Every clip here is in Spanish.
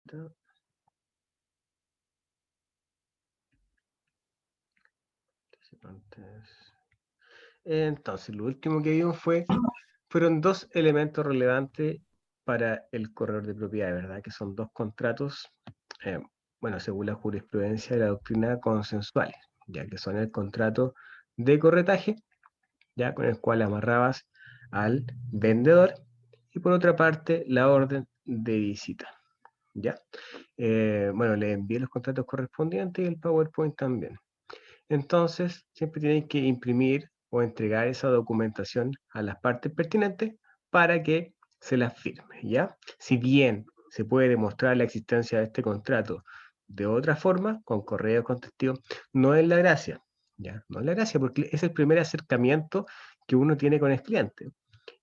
está. Entonces, lo último que vimos fueron dos elementos relevantes para el corredor de propiedades, ¿verdad? Que son dos contratos, bueno, según la jurisprudencia de la doctrina consensuales, ya que son el contrato de corretaje, ya con el cual amarrabas al vendedor, y por otra parte, la orden de visita, ¿ya? Bueno, le envié los contratos correspondientes y el PowerPoint también. Entonces, siempre tienen que imprimir o entregar esa documentación a las partes pertinentes para que se las firme, ¿ya? Si bien se puede demostrar la existencia de este contrato de otra forma, con correo, con testigo, no es la gracia, ¿ya? No es la gracia porque es el primer acercamiento que uno tiene con el cliente.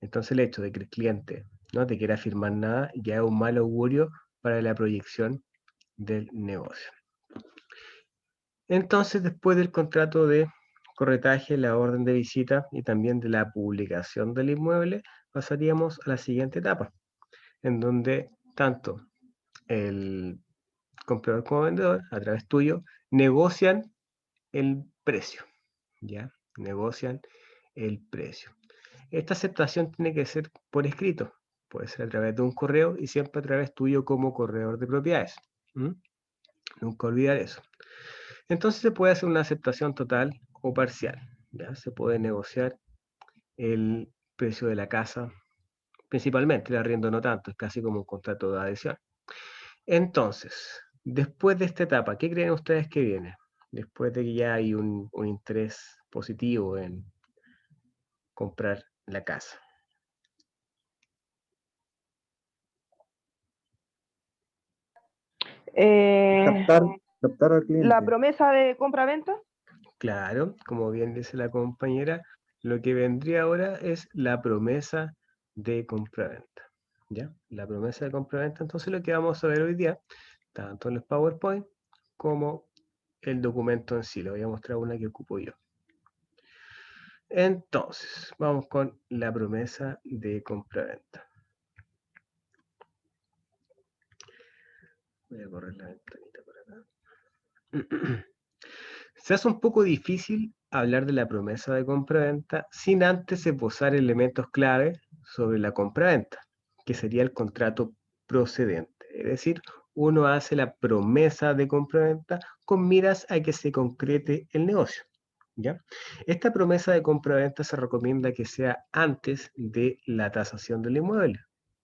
Entonces, el hecho de que el cliente no te quiera firmar nada ya es un mal augurio para la proyección del negocio. Entonces, después del contrato de corretaje, la orden de visita y también de la publicación del inmueble, pasaríamos a la siguiente etapa, en donde tanto el comprador como vendedor, a través tuyo, negocian el precio, ¿ya? Negocian el precio. Esta aceptación tiene que ser por escrito, puede ser a través de un correo y siempre a través tuyo como corredor de propiedades. Nunca olvidar eso. Entonces se puede hacer una aceptación total o parcial, ¿ya? Se puede negociar el precio de la casa, principalmente el arriendo no tanto, es casi como un contrato de adhesión. Entonces, después de esta etapa, ¿qué creen ustedes que viene? Después de que ya hay un interés positivo en comprar la casa. Eh, Captar al cliente. la promesa de compra-venta. Claro, como bien dice la compañera, lo que vendría ahora es la promesa de compraventa, ¿ya? La promesa de compraventa, entonces lo que vamos a ver hoy día, tanto en los PowerPoint como el documento en sí, le voy a mostrar una que ocupo yo. Entonces, vamos con la promesa de compraventa. Voy a correr la ventanita por acá. Se hace un poco difícil hablar de la promesa de compraventa sin antes esbozar elementos clave sobre la compraventa, que sería el contrato procedente. Es decir, uno hace la promesa de compraventa con miras a que se concrete el negocio, ¿ya? Esta promesa de compraventa se recomienda que sea antes de la tasación del inmueble,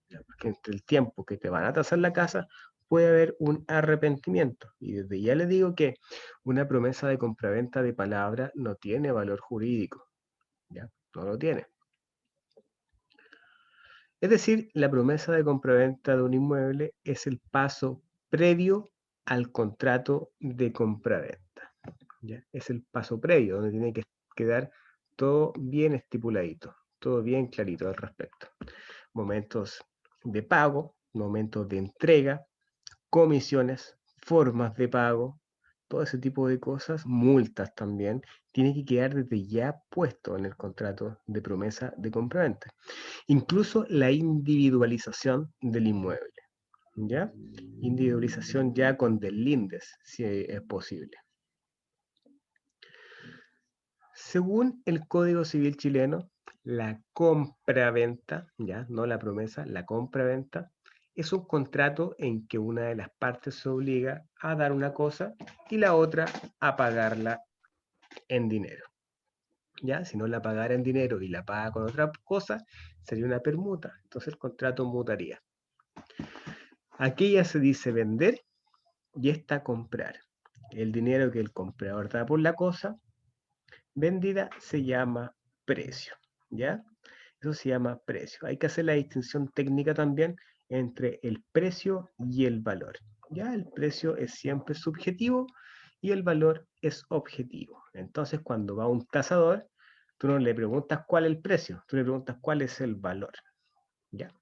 ¿ya? Porque entre el tiempo que te van a tasar la casa puede haber un arrepentimiento. Y desde ya les digo que una promesa de compraventa de palabra no tiene valor jurídico, ¿ya? No lo tiene. Es decir, la promesa de compraventa de un inmueble es el paso previo al contrato de compraventa, ¿ya? Es el paso previo, donde tiene que quedar todo bien estipuladito, todo bien clarito al respecto. Momentos de pago, momentos de entrega, comisiones, formas de pago, todo ese tipo de cosas, multas también, tiene que quedar desde ya puesto en el contrato de promesa de compraventa. Incluso la individualización del inmueble, ¿ya? Individualización ya con deslindes, si es posible. Según el Código Civil chileno, la compraventa, ya, no la promesa, la compraventa, es un contrato en que una de las partes se obliga a dar una cosa y la otra a pagarla en dinero. ¿Ya? Si no la pagara en dinero y la paga con otra cosa, sería una permuta. Entonces el contrato mutaría. Aquí ya se dice vender y esta comprar. El dinero que el comprador da por la cosa vendida se llama precio. ¿Ya? Eso se llama precio. Hay que hacer la distinción técnica también entre el precio y el valor. Ya el precio es siempre subjetivo y el valor es objetivo. Entonces, cuando va un tasador, tú no le preguntas cuál es el precio, tú le preguntas cuál es el valor. ¿Ya?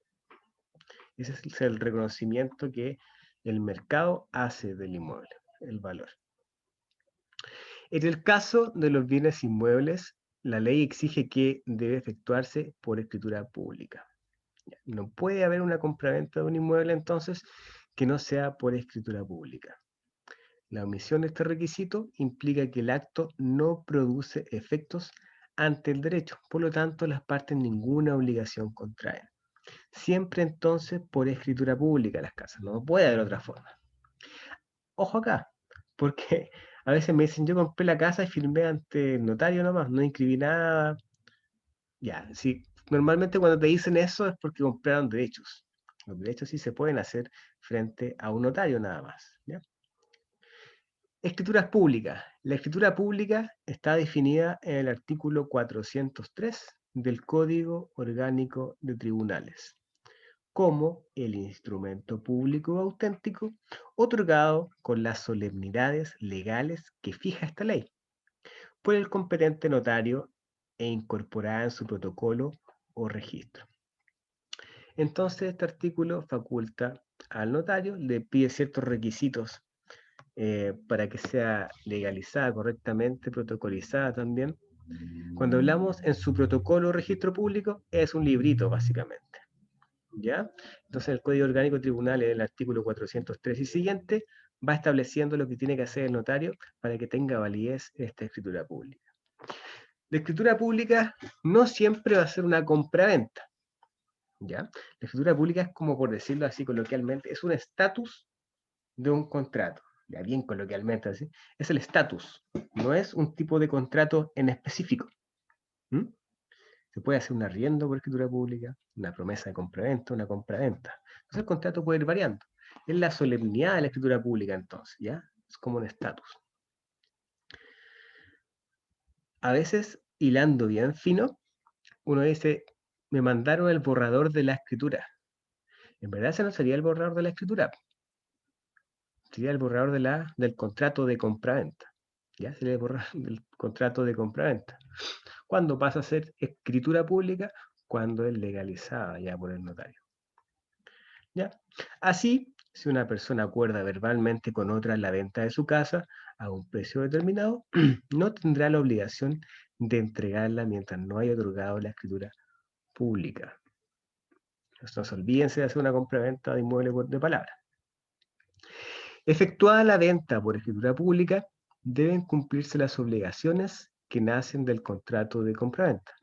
Ese es el reconocimiento que el mercado hace del inmueble, el valor. En el caso de los bienes inmuebles, la ley exige que debe efectuarse por escritura pública. No puede haber una compraventa de un inmueble entonces que no sea por escritura pública. La omisión de este requisito implica que el acto no produce efectos ante el derecho, por lo tanto las partes ninguna obligación contraen. Siempre entonces por escritura pública las casas, no puede haber otra forma. Ojo acá, porque a veces me dicen, yo compré la casa y firmé ante el notario nomás, no inscribí nada. Ya, sí, normalmente cuando te dicen eso es porque compraron derechos. Los derechos sí se pueden hacer frente a un notario nada más. ¿Ya? Escrituras públicas. La escritura pública está definida en el artículo 403 del Código Orgánico de Tribunales como el instrumento público auténtico otorgado con las solemnidades legales que fija esta ley por el competente notario e incorporada en su protocolo o registro. Entonces, este artículo faculta al notario, le pide ciertos requisitos para que sea legalizada correctamente, protocolizada también. Cuando hablamos en su protocolo o registro público, es un librito básicamente. ¿Ya? Entonces el Código Orgánico de Tribunales, el artículo 403 y siguiente, va estableciendo lo que tiene que hacer el notario para que tenga validez esta escritura pública. La escritura pública no siempre va a ser una compraventa, ¿ya? La escritura pública es como, por decirlo así coloquialmente, es un estatus de un contrato, ya bien coloquialmente así, es el estatus, no es un tipo de contrato en específico. ¿Mm? Se puede hacer un arriendo por escritura pública, una promesa de compraventa, una compraventa. Entonces el contrato puede ir variando. Es la solemnidad de la escritura pública entonces, ¿ya? Es como un estatus. A veces, hilando bien fino, uno dice, me mandaron el borrador de la escritura. En verdad ese no sería el borrador de la escritura, sería el borrador del contrato de compraventa. ¿Ya? Sería el borrador del contrato de compraventa. ¿Cuándo pasa a ser escritura pública? Cuando es legalizada ya por el notario. ¿Ya? Así, si una persona acuerda verbalmente con otra la venta de su casa a un precio determinado, no tendrá la obligación de entregarla mientras no haya otorgado la escritura pública. Entonces, olvídense de hacer una compra-venta de inmueble de palabra. Efectuada la venta por escritura pública, deben cumplirse las obligaciones que nacen del contrato de compraventa.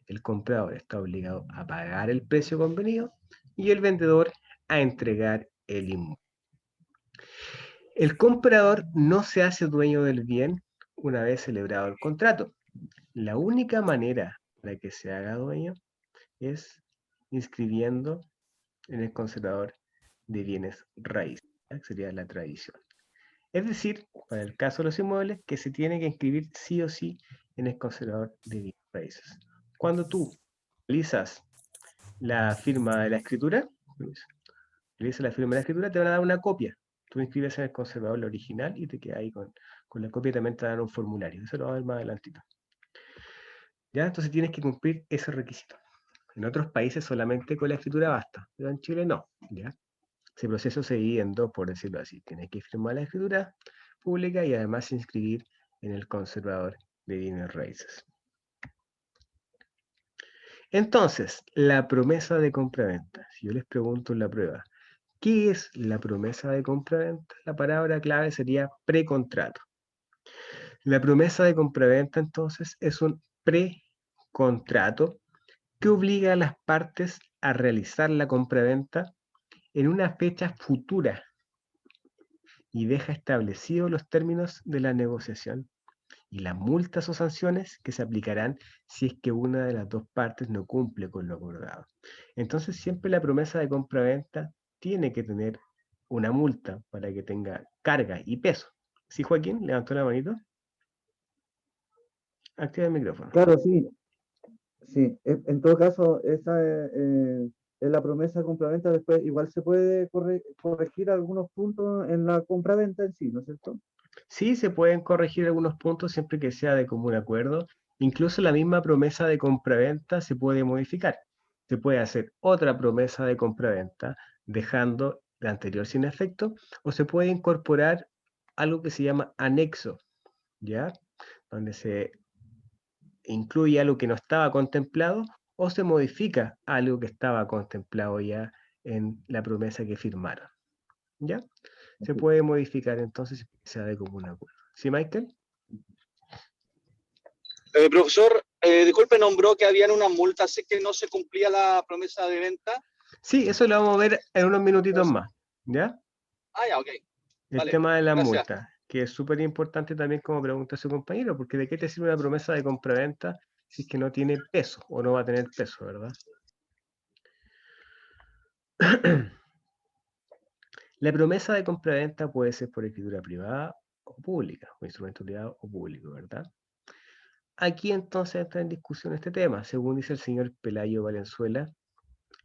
El comprador está obligado a pagar el precio convenido y el vendedor a entregar el inmueble. El comprador no se hace dueño del bien una vez celebrado el contrato. La única manera para que se haga dueño es inscribiendo en el conservador de bienes raíces, que sería la tradición. Es decir, para el caso de los inmuebles, que se tiene que inscribir sí o sí en el conservador de bienes raíces. Cuando tú realizas la firma de la escritura, te van a dar una copia. Tú inscribes en el conservador la original y te quedas ahí con la copia y también te dan un formulario. Eso lo va a ver más adelantito. ¿Ya? Entonces tienes que cumplir ese requisito. En otros países solamente con la escritura basta, pero en Chile no. ¿Ya? Ese proceso se divide en dos, por decirlo así. Tienes que firmar la escritura pública y además inscribir en el conservador de bienes raíces. Entonces, la promesa de compraventa. Si yo les pregunto en la prueba, ¿qué es la promesa de compraventa? La palabra clave sería precontrato. La promesa de compraventa, entonces, es un precontrato que obliga a las partes a realizar la compraventa en una fecha futura y deja establecidos los términos de la negociación y las multas o sanciones que se aplicarán si es que una de las dos partes no cumple con lo acordado. Entonces, siempre la promesa de compraventa tiene que tener una multa para que tenga carga y peso. ¿Sí, Joaquín? ¿Levantó la manito? Activa el micrófono. Claro, sí, sí. En todo caso, esa es la promesa de compraventa. Después, igual se puede corregir algunos puntos en la compraventa en sí, ¿no es cierto? Sí, se pueden corregir algunos puntos siempre que sea de común acuerdo. Incluso la misma promesa de compraventa se puede modificar. Se puede hacer otra promesa de compraventa dejando la anterior sin efecto, o se puede incorporar algo que se llama anexo, ¿ya? Donde se incluye algo que no estaba contemplado o se modifica algo que estaba contemplado ya en la promesa que firmaron. ¿ya? Se puede modificar entonces que sea de común acuerdo. ¿Sí, Michael? Profesor, disculpe, nombró que habían unas multas, sé que no se cumplía la promesa de venta. Sí, eso lo vamos a ver en unos minutitos más, ¿ya? Ah, ya, ok. El Vale, tema de las gracias. multas, que es súper importante también como pregunta su compañero, porque ¿de qué te sirve una promesa de compraventa si es que no tiene peso o no va a tener peso, ¿verdad? La promesa de compraventa puede ser por escritura privada o pública, o instrumento privado o público, ¿verdad? Aquí entonces entra en discusión este tema. Según dice el señor Pelayo Valenzuela,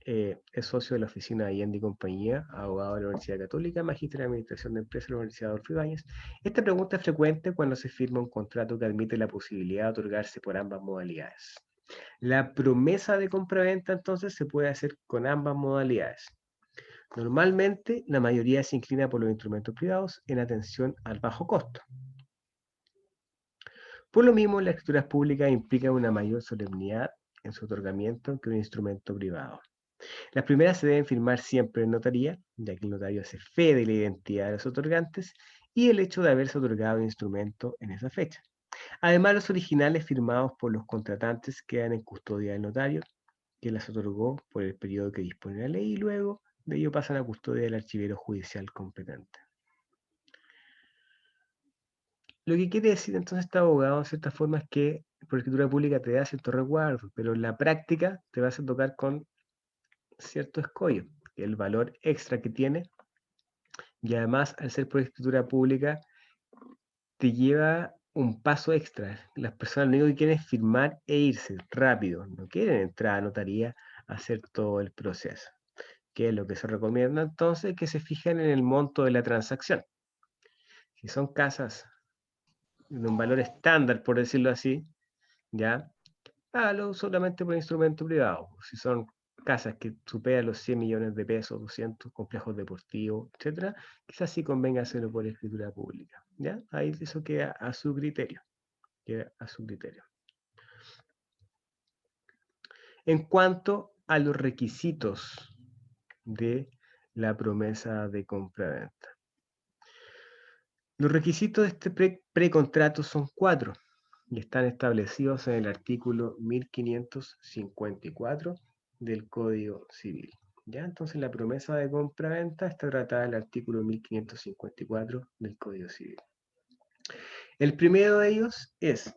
es socio de la oficina Allende y Compañía, abogado de la Universidad Católica, magíster en Administración de Empresas de la Universidad Adolfo Ibáñez. Esta pregunta es frecuente cuando se firma un contrato que admite la posibilidad de otorgarse por ambas modalidades. La promesa de compraventa entonces se puede hacer con ambas modalidades. Normalmente, la mayoría se inclina por los instrumentos privados en atención al bajo costo. Por lo mismo, las escrituras públicas implican una mayor solemnidad en su otorgamiento que un instrumento privado. Las primeras se deben firmar siempre en notaría, ya que el notario hace fe de la identidad de los otorgantes y el hecho de haberse otorgado el instrumento en esa fecha. Además, los originales firmados por los contratantes quedan en custodia del notario, que las otorgó por el periodo que dispone la ley y luego de ello pasan a custodia del archivero judicial competente. Lo que quiere decir entonces este abogado, en cierta forma, es que por escritura pública te da cierto resguardo, pero en la práctica te vas a tocar con cierto escollo, el valor extra que tiene, y además, al ser por escritura pública, te lleva un paso extra. Las personas lo único que quieren es firmar e irse rápido, no quieren entrar a notaría a hacer todo el proceso. ¿Qué es lo que se recomienda entonces? Que se fijen en el monto de la transacción. Si son casas de un valor estándar, por decirlo así, ¿ya? Hágalo solamente por instrumento privado. Si son casas que superan los 100 millones de pesos, 200 complejos deportivos, etcétera, quizás sí convenga hacerlo por escritura pública, ¿ya? Ahí eso queda a su criterio. Queda a su criterio. En cuanto a los requisitos de la promesa de compra-venta. Los requisitos de este precontrato son 4 y están establecidos en el artículo 1554 del Código Civil. ¿Ya? Entonces la promesa de compra-venta está tratada en el artículo 1554 del Código Civil. El primero de ellos es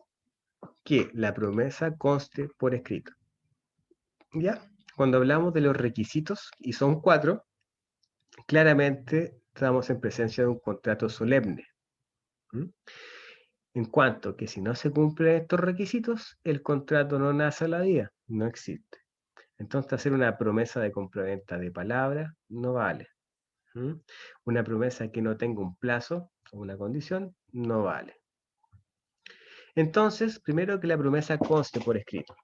que la promesa conste por escrito. ¿Ya? Cuando hablamos de los requisitos, y son 4, claramente estamos en presencia de un contrato solemne. ¿Mm? En cuanto que si no se cumplen estos requisitos, el contrato no nace a la vida, no existe. Entonces hacer una promesa de compraventa de palabra no vale. ¿Mm? Una promesa que no tenga un plazo o una condición no vale. Entonces, primero que la promesa conste por escrito.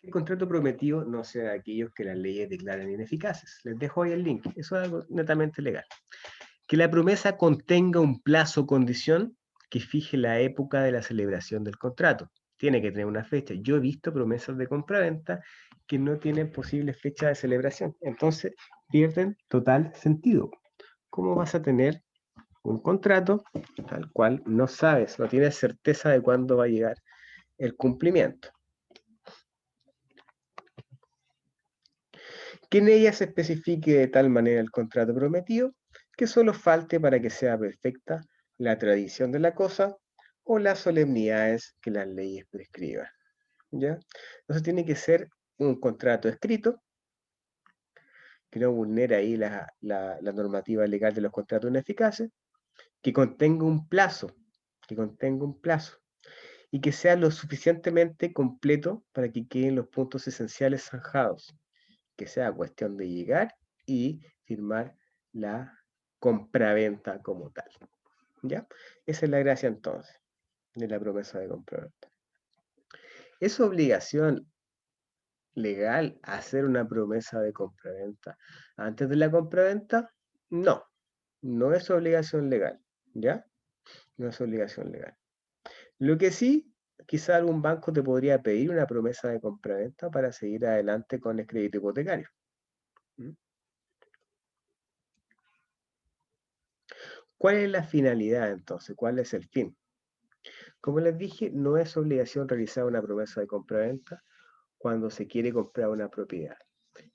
El contrato prometido no sea de aquellos que las leyes declaran ineficaces. Les dejo ahí el link. Eso es algo netamente legal. Que la promesa contenga un plazo o condición que fije la época de la celebración del contrato. Tiene que tener una fecha. Yo he visto promesas de compraventa que no tienen posible fecha de celebración. Entonces, pierden total sentido. ¿Cómo vas a tener un contrato al cual no sabes, no tienes certeza de cuándo va a llegar el cumplimiento? Que en ella se especifique de tal manera el contrato prometido que solo falte para que sea perfecta la tradición de la cosa o las solemnidades que las leyes prescriban. ¿Ya? Entonces tiene que ser un contrato escrito que no vulnere ahí la normativa legal de los contratos ineficaces, que contenga un plazo, y que sea lo suficientemente completo para que queden los puntos esenciales zanjados, que sea cuestión de llegar y firmar la compraventa como tal. ¿Ya? Esa es la gracia entonces de la promesa de compraventa. ¿Es obligación legal hacer una promesa de compraventa antes de la compraventa? No, no es obligación legal, ¿ya? No es obligación legal. Lo que sí, quizá algún banco te podría pedir una promesa de compraventa para seguir adelante con el crédito hipotecario. ¿Mm? ¿Cuál es la finalidad entonces? ¿Cuál es el fin? Como les dije, no es obligación realizar una promesa de compraventa cuando se quiere comprar una propiedad,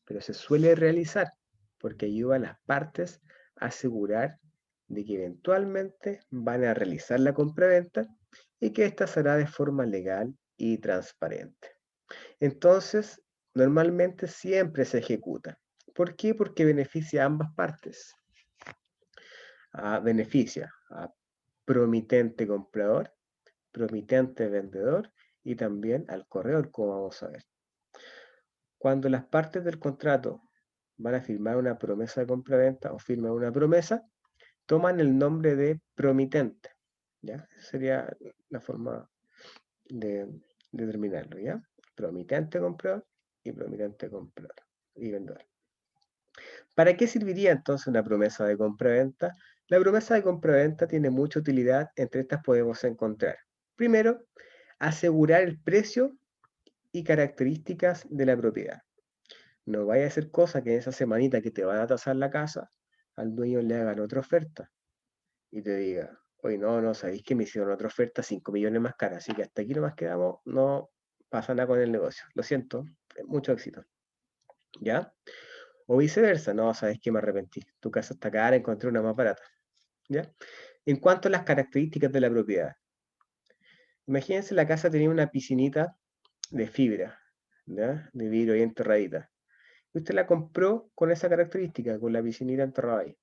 pero se suele realizar porque ayuda a las partes a asegurar de que eventualmente van a realizar la compraventa y que ésta será de forma legal y transparente. Entonces, normalmente siempre se ejecuta. ¿Por qué? Porque beneficia a ambas partes. Beneficia a promitente comprador, promitente vendedor y también al corredor, como vamos a ver. Cuando las partes del contrato van a firmar una promesa de compraventa o firman una promesa, toman el nombre de promitente. ¿Ya? Esa sería la forma de determinarlo, ¿ya? Promitente comprador y promitente comprador y vendedor. ¿Para qué serviría entonces una promesa de compraventa? La promesa de compraventa tiene mucha utilidad, entre estas podemos encontrar. Primero, asegurar el precio y características de la propiedad. No vaya a ser cosa que en esa semanita que te van a tasar la casa, al dueño le hagan otra oferta y te diga, oye, no, sabéis que me hicieron otra oferta 5 millones más cara, así que hasta aquí nomás quedamos, no pasa nada con el negocio. Lo siento, mucho éxito. ¿Ya? O viceversa, no, sabes que me arrepentí. Tu casa está cara, encontré una más barata. ¿Ya? En cuanto a las características de la propiedad, imagínense la casa tenía una piscinita de fibra, ¿ya? De vidrio y enterradita. Y usted la compró con esa característica, con la piscinita enterrada ahí.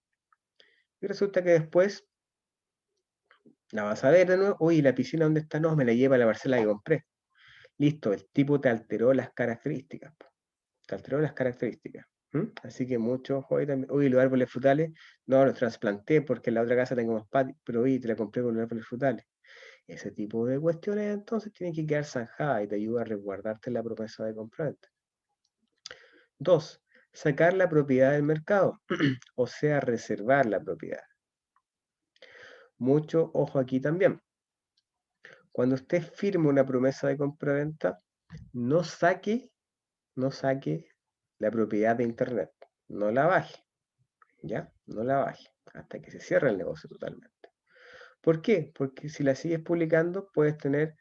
Y resulta que después la vas a ver de nuevo, oye, ¿la piscina dónde está? No, me la lleva a la parcela que compré. Listo, el tipo te alteró las características. Te alteró las características. Así que mucho ojo ahí también. Uy, los árboles frutales, no los trasplanté porque en la otra casa tengo más patio, pero uy, te la compré con los árboles frutales. Ese tipo de cuestiones entonces tienen que quedar zanjadas y te ayuda a resguardarte la promesa de compraventa. 2. Sacar la propiedad del mercado, o sea, reservar la propiedad. Mucho ojo aquí también. Cuando usted firme una promesa de compraventa, no saque la propiedad de internet, no la baje. ¿Ya? No la baje hasta que se cierre el negocio totalmente. ¿Por qué? Porque si la sigues publicando puedes tener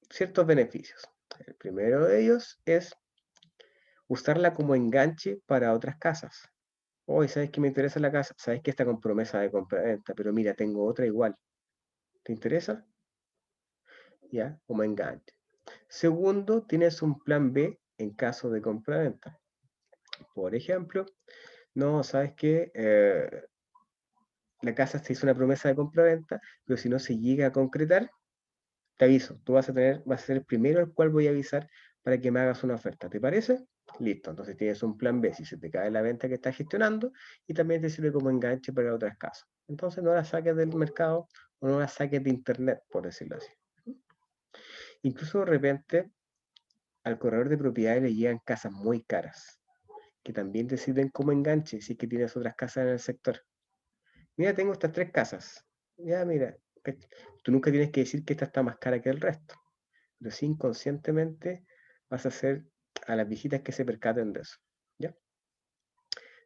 ciertos beneficios. El primero de ellos es usarla como enganche para otras casas. Hoy, ¿sabes que me interesa la casa? ¿Sabes que está con promesa de compra-venta? Pero mira, tengo otra igual. ¿Te interesa? ¿Ya? Como enganche. Segundo, tienes un plan B en caso de compra-venta. Por ejemplo, no, ¿sabes qué? La casa se hizo una promesa de compra-venta, pero si no se llega a concretar, te aviso, tú vas a ser el primero al cual voy a avisar para que me hagas una oferta. ¿Te parece? Listo, entonces tienes un plan B si se te cae la venta que estás gestionando y también te sirve como enganche para otras casas. Entonces no la saques del mercado o no la saques de internet, por decirlo así. Incluso de repente al corredor de propiedades le llegan casas muy caras, que también te sirven como enganche si es que tienes otras casas en el sector. Mira, tengo estas 3 casas. Ya, mira, tú nunca tienes que decir que esta está más cara que el resto, pero sí inconscientemente vas a hacer a las visitas que se percaten de eso. ¿Ya?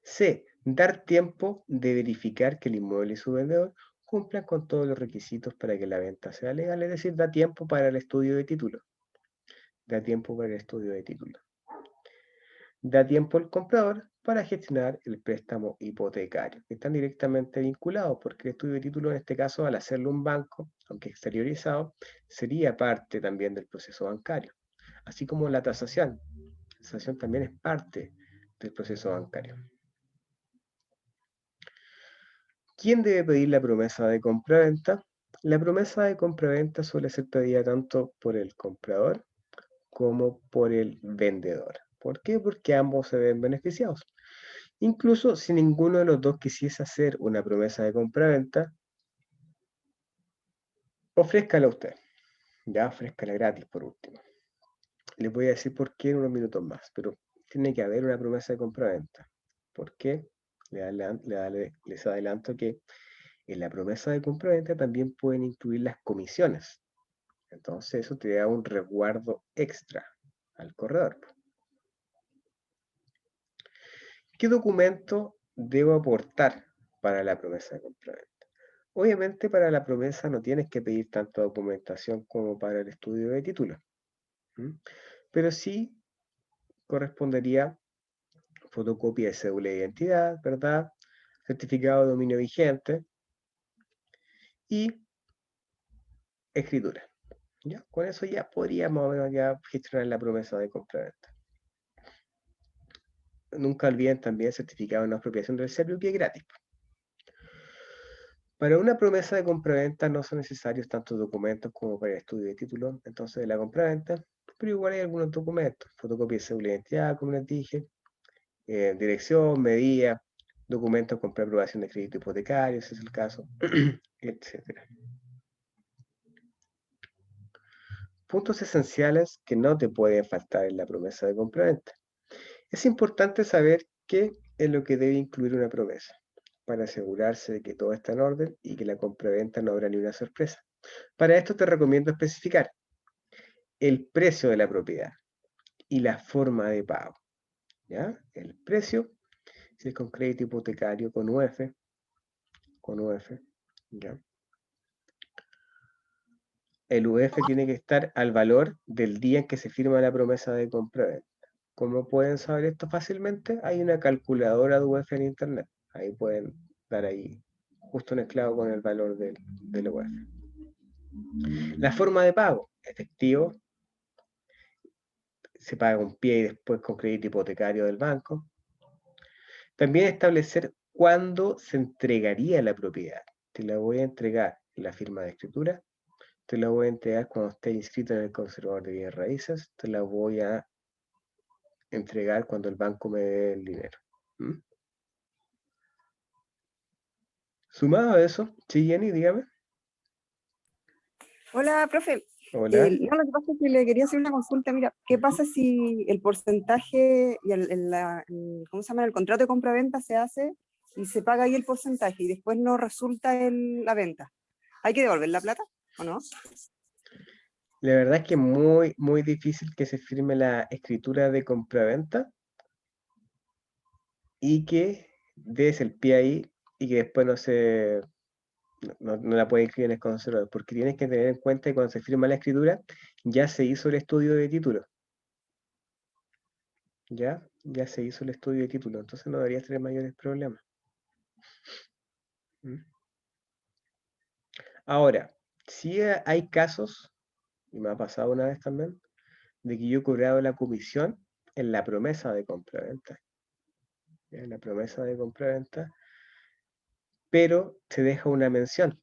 C. Dar tiempo de verificar que el inmueble y su vendedor cumplan con todos los requisitos para que la venta sea legal, es decir, da tiempo para el estudio de título. Da tiempo para el estudio de título. Da tiempo al comprador para gestionar el préstamo hipotecario. Están directamente vinculados porque el estudio de título, en este caso, al hacerlo un banco, aunque exteriorizado, sería parte también del proceso bancario. Así como la tasación. La tasación también es parte del proceso bancario. ¿Quién debe pedir la promesa de compraventa? La promesa de compraventa suele ser pedida tanto por el comprador como por el vendedor. ¿Por qué? Porque ambos se ven beneficiados. Incluso si ninguno de los dos quisiese hacer una promesa de compraventa, ofrézcala usted. Ya, ofrézcala gratis por último. Les voy a decir por qué en unos minutos más, pero tiene que haber una promesa de compraventa. ¿Por qué? Les adelanto que en la promesa de compraventa también pueden incluir las comisiones. Entonces eso te da un resguardo extra al corredor. ¿Qué documento debo aportar para la promesa de compraventa. Obviamente para la promesa no tienes que pedir tanta documentación como para el estudio de título, pero sí correspondería fotocopia de cédula de identidad, ¿verdad? Certificado de dominio vigente y escritura. ¿Ya? Con eso ya podríamos ya gestionar la promesa de compraventa. Nunca olviden también certificado de no expropiación del servicio, que es gratis. Para una promesa de compraventa no son necesarios tantos documentos como para el estudio de título, entonces de la compraventa, pero igual hay algunos documentos, fotocopia de cédula de identidad, como les dije, dirección, medida, documentos con preaprobación de crédito hipotecario, si es el caso, etc. Puntos esenciales que no te pueden faltar en la promesa de compraventa. Es importante saber qué es lo que debe incluir una promesa, para asegurarse de que todo está en orden y que la compraventa no habrá ni una sorpresa. Para esto te recomiendo especificar el precio de la propiedad y la forma de pago. ¿Ya? El precio, si es con crédito hipotecario, con UF, ¿ya? El UF tiene que estar al valor del día en que se firma la promesa de compraventa. ¿Cómo pueden saber esto fácilmente? Hay una calculadora de UF en internet. Ahí pueden dar ahí justo un esclavo con el valor del UF. La forma de pago, efectivo, se paga con pie y después con crédito hipotecario del banco. También establecer cuándo se entregaría la propiedad. Te la voy a entregar en la firma de escritura, te la voy a entregar cuando esté inscrito en el conservador de bienes raíces, te la voy a entregar cuando el banco me dé el dinero. Sumado a eso, sí, Jenny, dígame. Hola, profe. Hola. No, lo que pasa es que le quería hacer una consulta. Mira, ¿qué pasa si el porcentaje y ¿cómo se llama? El contrato de compra-venta se hace y se paga ahí el porcentaje y después no resulta la venta? ¿Hay que devolver la plata o no? La verdad es que es muy, muy difícil que se firme la escritura de compraventa y que des el pie ahí y que después no la puedes escribir en el conservador, porque tienes que tener en cuenta que cuando se firma la escritura ya se hizo el estudio de título. Ya se hizo el estudio de título, entonces no deberías tener mayores problemas. Ahora, sí hay casos, y me ha pasado una vez también, de que yo he cobrado la comisión en la promesa de compraventa. En la promesa de compraventa, pero se deja una mención.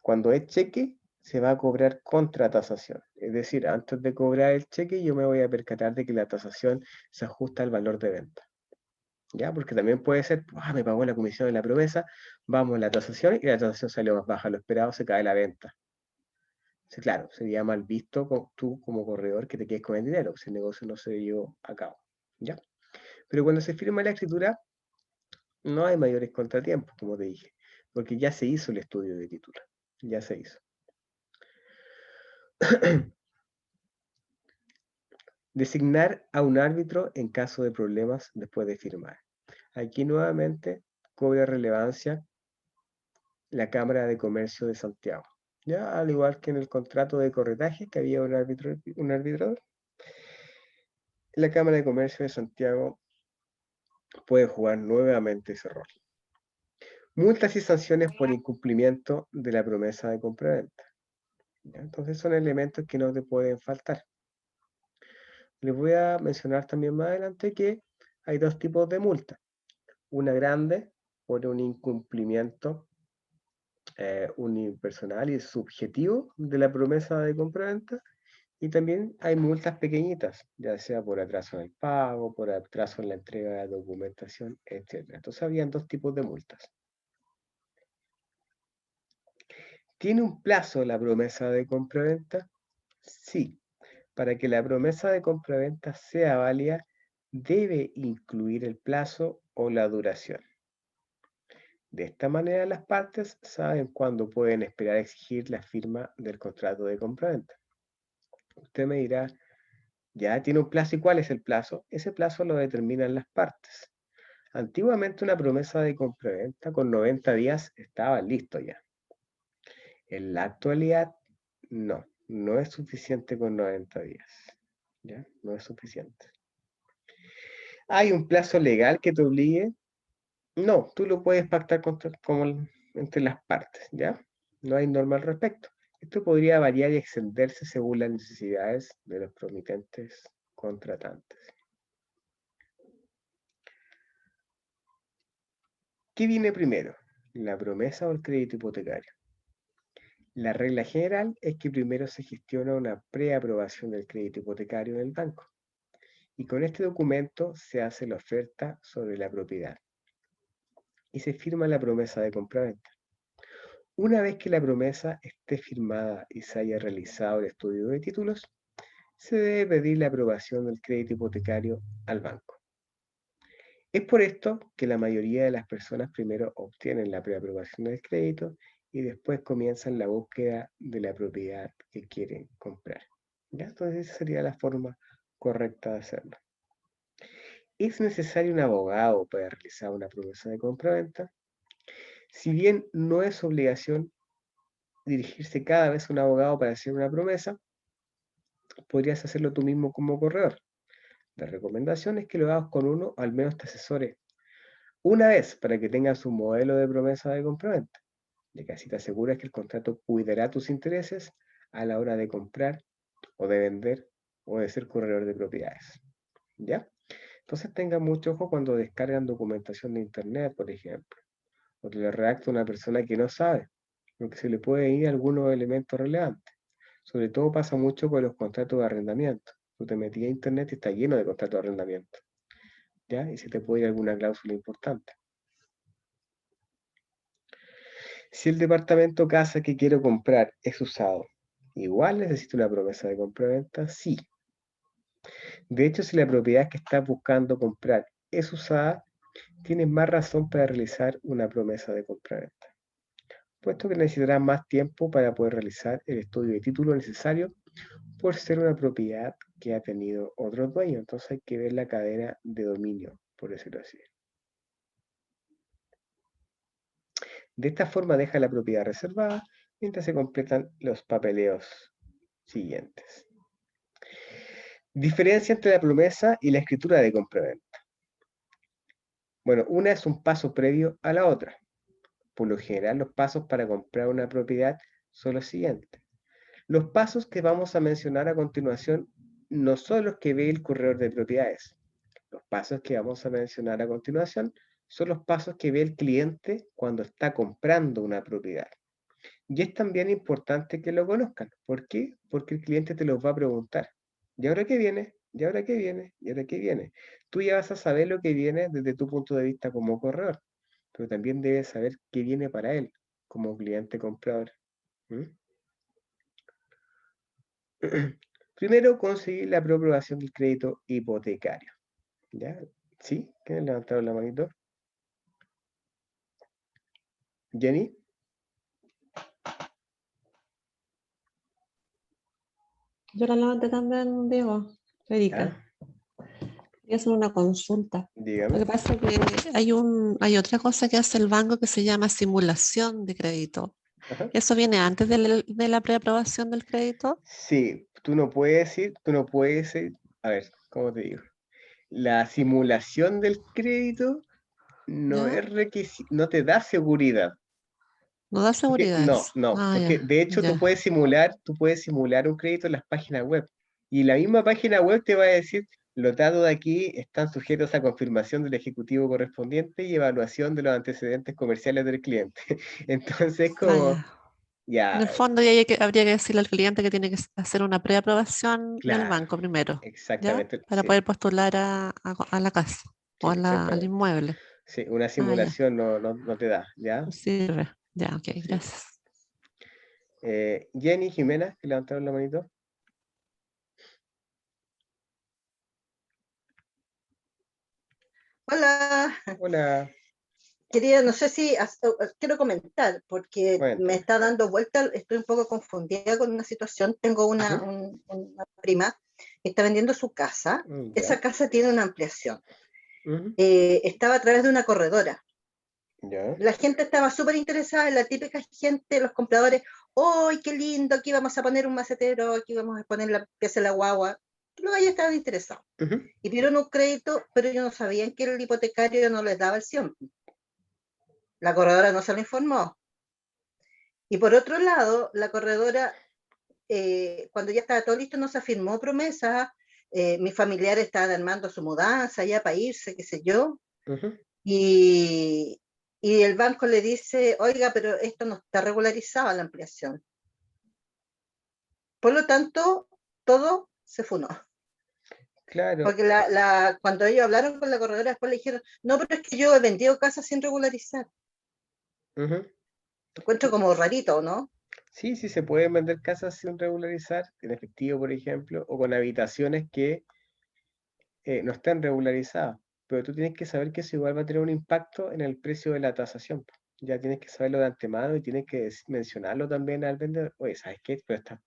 Cuando es cheque, se va a cobrar contra tasación. Es decir, antes de cobrar el cheque, yo me voy a percatar de que la tasación se ajusta al valor de venta. ¿Ya? Porque también puede ser, me pagó la comisión de la promesa, vamos a la tasación y la tasación salió más baja, lo esperado, se cae la venta. Sí, claro, sería mal visto tú como corredor que te quedes con el dinero, si el negocio no se dio a cabo. ¿Ya? Pero cuando se firma la escritura, no hay mayores contratiempos, como te dije, porque ya se hizo el estudio de título, ya se hizo. Designar a un árbitro en caso de problemas después de firmar. Aquí nuevamente cobra relevancia la Cámara de Comercio de Santiago. Ya, al igual que en el contrato de corretaje, que había un arbitrador, la Cámara de Comercio de Santiago puede jugar nuevamente ese rol. Multas y sanciones por incumplimiento de la promesa de compraventa. Entonces son elementos que no te pueden faltar. Les voy a mencionar también más adelante que hay dos tipos de multas. Una grande por un incumplimiento unipersonal y subjetivo de la promesa de compraventa, y también hay multas pequeñitas, ya sea por atraso en el pago, por atraso en la entrega de documentación, etc. Entonces habían dos tipos de multas. ¿Tiene un plazo la promesa de compraventa? Sí. Para que la promesa de compraventa sea válida, debe incluir el plazo o la duración. De esta manera las partes saben cuándo pueden esperar exigir la firma del contrato de compraventa. Usted me dirá, ya tiene un plazo, ¿y cuál es el plazo? Ese plazo lo determinan las partes. Antiguamente una promesa de compraventa con 90 días estaba listo ya. En la actualidad, no es suficiente con 90 días. ¿Ya? No es suficiente. ¿Hay un plazo legal que te obligue? No, tú lo puedes pactar entre las partes, ¿ya? No hay norma al respecto. Esto podría variar y extenderse según las necesidades de los promitentes contratantes. ¿Qué viene primero? ¿La promesa o el crédito hipotecario? La regla general es que primero se gestiona una preaprobación del crédito hipotecario en el banco y con este documento se hace la oferta sobre la propiedad y se firma la promesa de compraventa. Una vez que la promesa esté firmada y se haya realizado el estudio de títulos, se debe pedir la aprobación del crédito hipotecario al banco. Es por esto que la mayoría de las personas primero obtienen la preaprobación del crédito y después comienzan la búsqueda de la propiedad que quieren comprar. ¿Ya? Entonces esa sería la forma correcta de hacerlo. ¿Es necesario un abogado para realizar una promesa de compraventa? Si bien no es obligación dirigirse cada vez a un abogado para hacer una promesa, podrías hacerlo tú mismo como corredor. La recomendación es que lo hagas con uno, o al menos te asesore una vez para que tengas un modelo de promesa de compraventa, de que así te aseguras que el contrato cuidará tus intereses a la hora de comprar o de vender o de ser corredor de propiedades. ¿Ya? Entonces tengan mucho ojo cuando descargan documentación de internet, por ejemplo, o te lo redacta una persona que no sabe, porque se le puede ir algunos elementos relevantes. Sobre todo pasa mucho con los contratos de arrendamiento. Tú te metías a internet y está lleno de contratos de arrendamiento. ¿Ya? Y se te puede ir alguna cláusula importante. Si el departamento o casa que quiero comprar es usado, ¿igual necesito una promesa de compraventa? Sí. De hecho, si la propiedad que estás buscando comprar es usada, tienes más razón para realizar una promesa de compraventa, puesto que necesitarás más tiempo para poder realizar el estudio de título necesario por ser una propiedad que ha tenido otro dueño. Entonces hay que ver la cadena de dominio, por decirlo así. De esta forma deja la propiedad reservada mientras se completan los papeleos siguientes. Diferencia entre la promesa y la escritura de compraventa. Bueno, una es un paso previo a la otra. Por lo general, los pasos para comprar una propiedad son los siguientes. Los pasos que vamos a mencionar a continuación no son los que ve el corredor de propiedades. Los pasos que vamos a mencionar a continuación son los pasos que ve el cliente cuando está comprando una propiedad. Y es también importante que lo conozcan. ¿Por qué? Porque el cliente te los va a preguntar. ¿Y ahora qué viene? ¿Y ahora qué viene? ¿Y ahora qué viene? Tú ya vas a saber lo que viene desde tu punto de vista como corredor, pero también debes saber qué viene para él como cliente comprador. ¿Mm? Primero, conseguir la aprobación del crédito hipotecario. ¿Ya? ¿Sí? ¿Quieren levantar la manito? ¿Jenny? Yo la levanté también, Diego. Erika. Voy a hacer una consulta. Lo Dígame. que pasa es que hay otra cosa que hace el banco que se llama simulación de crédito. Ajá. ¿Eso viene antes de la preaprobación del crédito? Sí, tú no puedes ir, a ver, ¿cómo te digo? La simulación del crédito no ¿Ya? es requisito, no te da seguridad. No da seguridad eso. Porque Ya, de hecho ya. tú puedes simular un crédito en las páginas web. Y la misma página web te va a decir, los datos de aquí están sujetos a confirmación del ejecutivo correspondiente y evaluación de los antecedentes comerciales del cliente. Entonces, como, Ya. En el ya, fondo ya habría que decirle al cliente que tiene que hacer una preaprobación en el claro, banco primero, ¿ya? exactamente, Para sí, poder postular a la casa sí, o al exactamente. inmueble. Sí, una Ya. simulación no te da, ¿ya? No sirve. Ya, ok, Sí. gracias. Jenny, Jimena, que levantaron la manito. Hola, Hola, quería, no sé si quiero comentar, porque me cuéntame. está dando vuelta, estoy un poco confundida con una situación. Tengo Ujú. una prima que está vendiendo su casa. Esa Ya. casa tiene una ampliación. estaba a través de una corredora. Ya. La gente estaba súper interesada en la típica gente, los compradores, ¡ay, qué lindo! Aquí vamos a poner un macetero, aquí vamos a poner la pieza de la guagua. Los gallos estaban interesados. Y pidieron un crédito, pero ellos no sabían que el hipotecario no les daba el 100. La corredora no se lo informó. Y por otro lado, la corredora, cuando ya estaba todo listo, no se firmó promesa. Mis familiares estaban armando su mudanza ya para irse, qué sé yo. Y el banco le dice, oiga, pero esto no está regularizado la ampliación. Por lo tanto, todo se funó. Claro. Porque cuando ellos hablaron con la corredora, después le dijeron, no, pero es que yo he vendido casas sin regularizar. Lo encuentro como rarito, ¿no? Sí, sí, se pueden vender casas sin regularizar, en efectivo, por ejemplo, o con habitaciones que no están regularizadas. Pero tú tienes que saber que eso igual va a tener un impacto en el precio de la tasación. Ya tienes que saberlo de antemano y tienes que mencionarlo también al vendedor. Oye, ¿sabes qué? Pero estas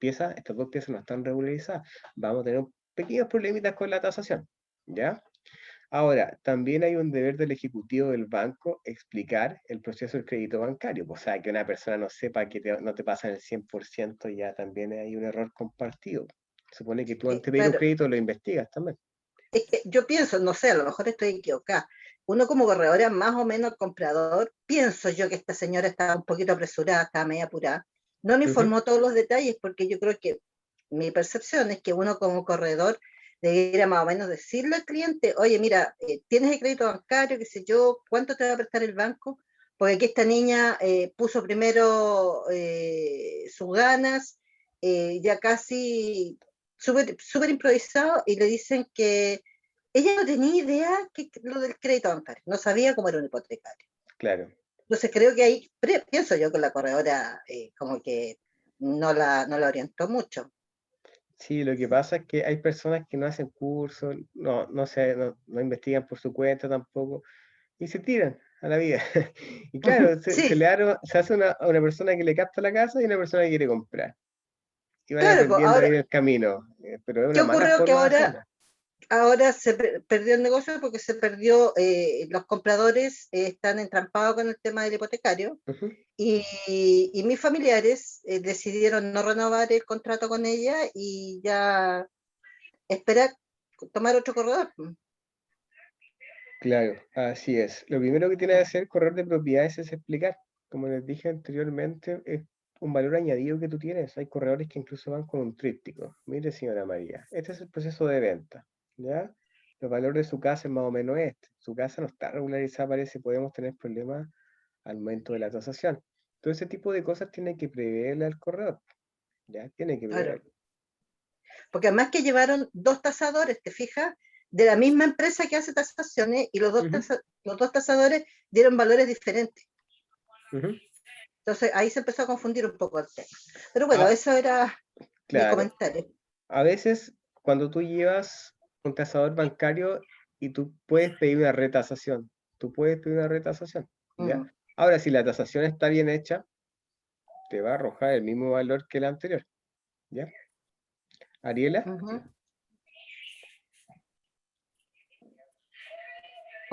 dos piezas no están regularizadas. Vamos a tener pequeños problemitas con la tasación. ¿Ya? Ahora, también hay un deber del ejecutivo del banco explicar el proceso del crédito bancario. O sea, que una persona no sepa que no te pasan el 100%, ya también hay un error compartido. Supone que tú antes de pedir un crédito lo investigas también. Es que yo pienso, no sé, a lo mejor estoy equivocada. Uno como corredora, más o menos comprador, pienso yo que esta señora estaba un poquito apresurada, estaba media apurada. No le informó todos los detalles porque yo creo que mi percepción es que uno como corredor debería más o menos decirle al cliente, oye, mira, tienes el crédito bancario, qué sé yo, ¿cuánto te va a prestar el banco? Porque aquí esta niña puso primero sus ganas, ya casi súper improvisado, y le dicen que ella no tenía idea que lo del crédito bancario, no sabía cómo era un hipotecario. Claro. Entonces creo que ahí, pienso yo que la corredora como que no la orientó mucho. Sí, lo que pasa es que hay personas que no hacen cursos, no investigan por su cuenta tampoco, y se tiran a la vida. Y claro, Sí, se hace a una persona que le capta la casa y una persona que quiere comprar. Y van claro, pues aprendiendo ahí ahora, en el camino. Pero es ¿qué una mala ocurrió? Que forma de hacerla. ahora se perdió el negocio porque se perdió, los compradores están entrampados con el tema del hipotecario. Y mis familiares decidieron no renovar el contrato con ella y ya esperar tomar otro corredor. Claro, así es. Lo primero que tiene que hacer el corredor de propiedades es explicar. Como les dije anteriormente, es un valor añadido que tú tienes. Hay corredores que incluso van con un tríptico. Mire, señora María, este es el proceso de venta, ¿ya? Los valores de su casa es más o menos este. Su casa no está regularizada, parece, podemos tener problemas al momento de la tasación. Todo ese tipo de cosas tiene que preverle al corredor, ¿ya? Tiene que Claro. preverle. Porque además que llevaron dos tasadores, ¿te fijas? De la misma empresa que hace tasaciones, y los dos tasadores dieron valores diferentes. Entonces ahí se empezó a confundir un poco el tema. Pero bueno, eso era mi comentario. A veces cuando tú llevas un tasador bancario y tú puedes pedir una retasación, ¿ya? Ahora, si la tasación está bien hecha, te va a arrojar el mismo valor que la anterior, ¿ya? Ariela.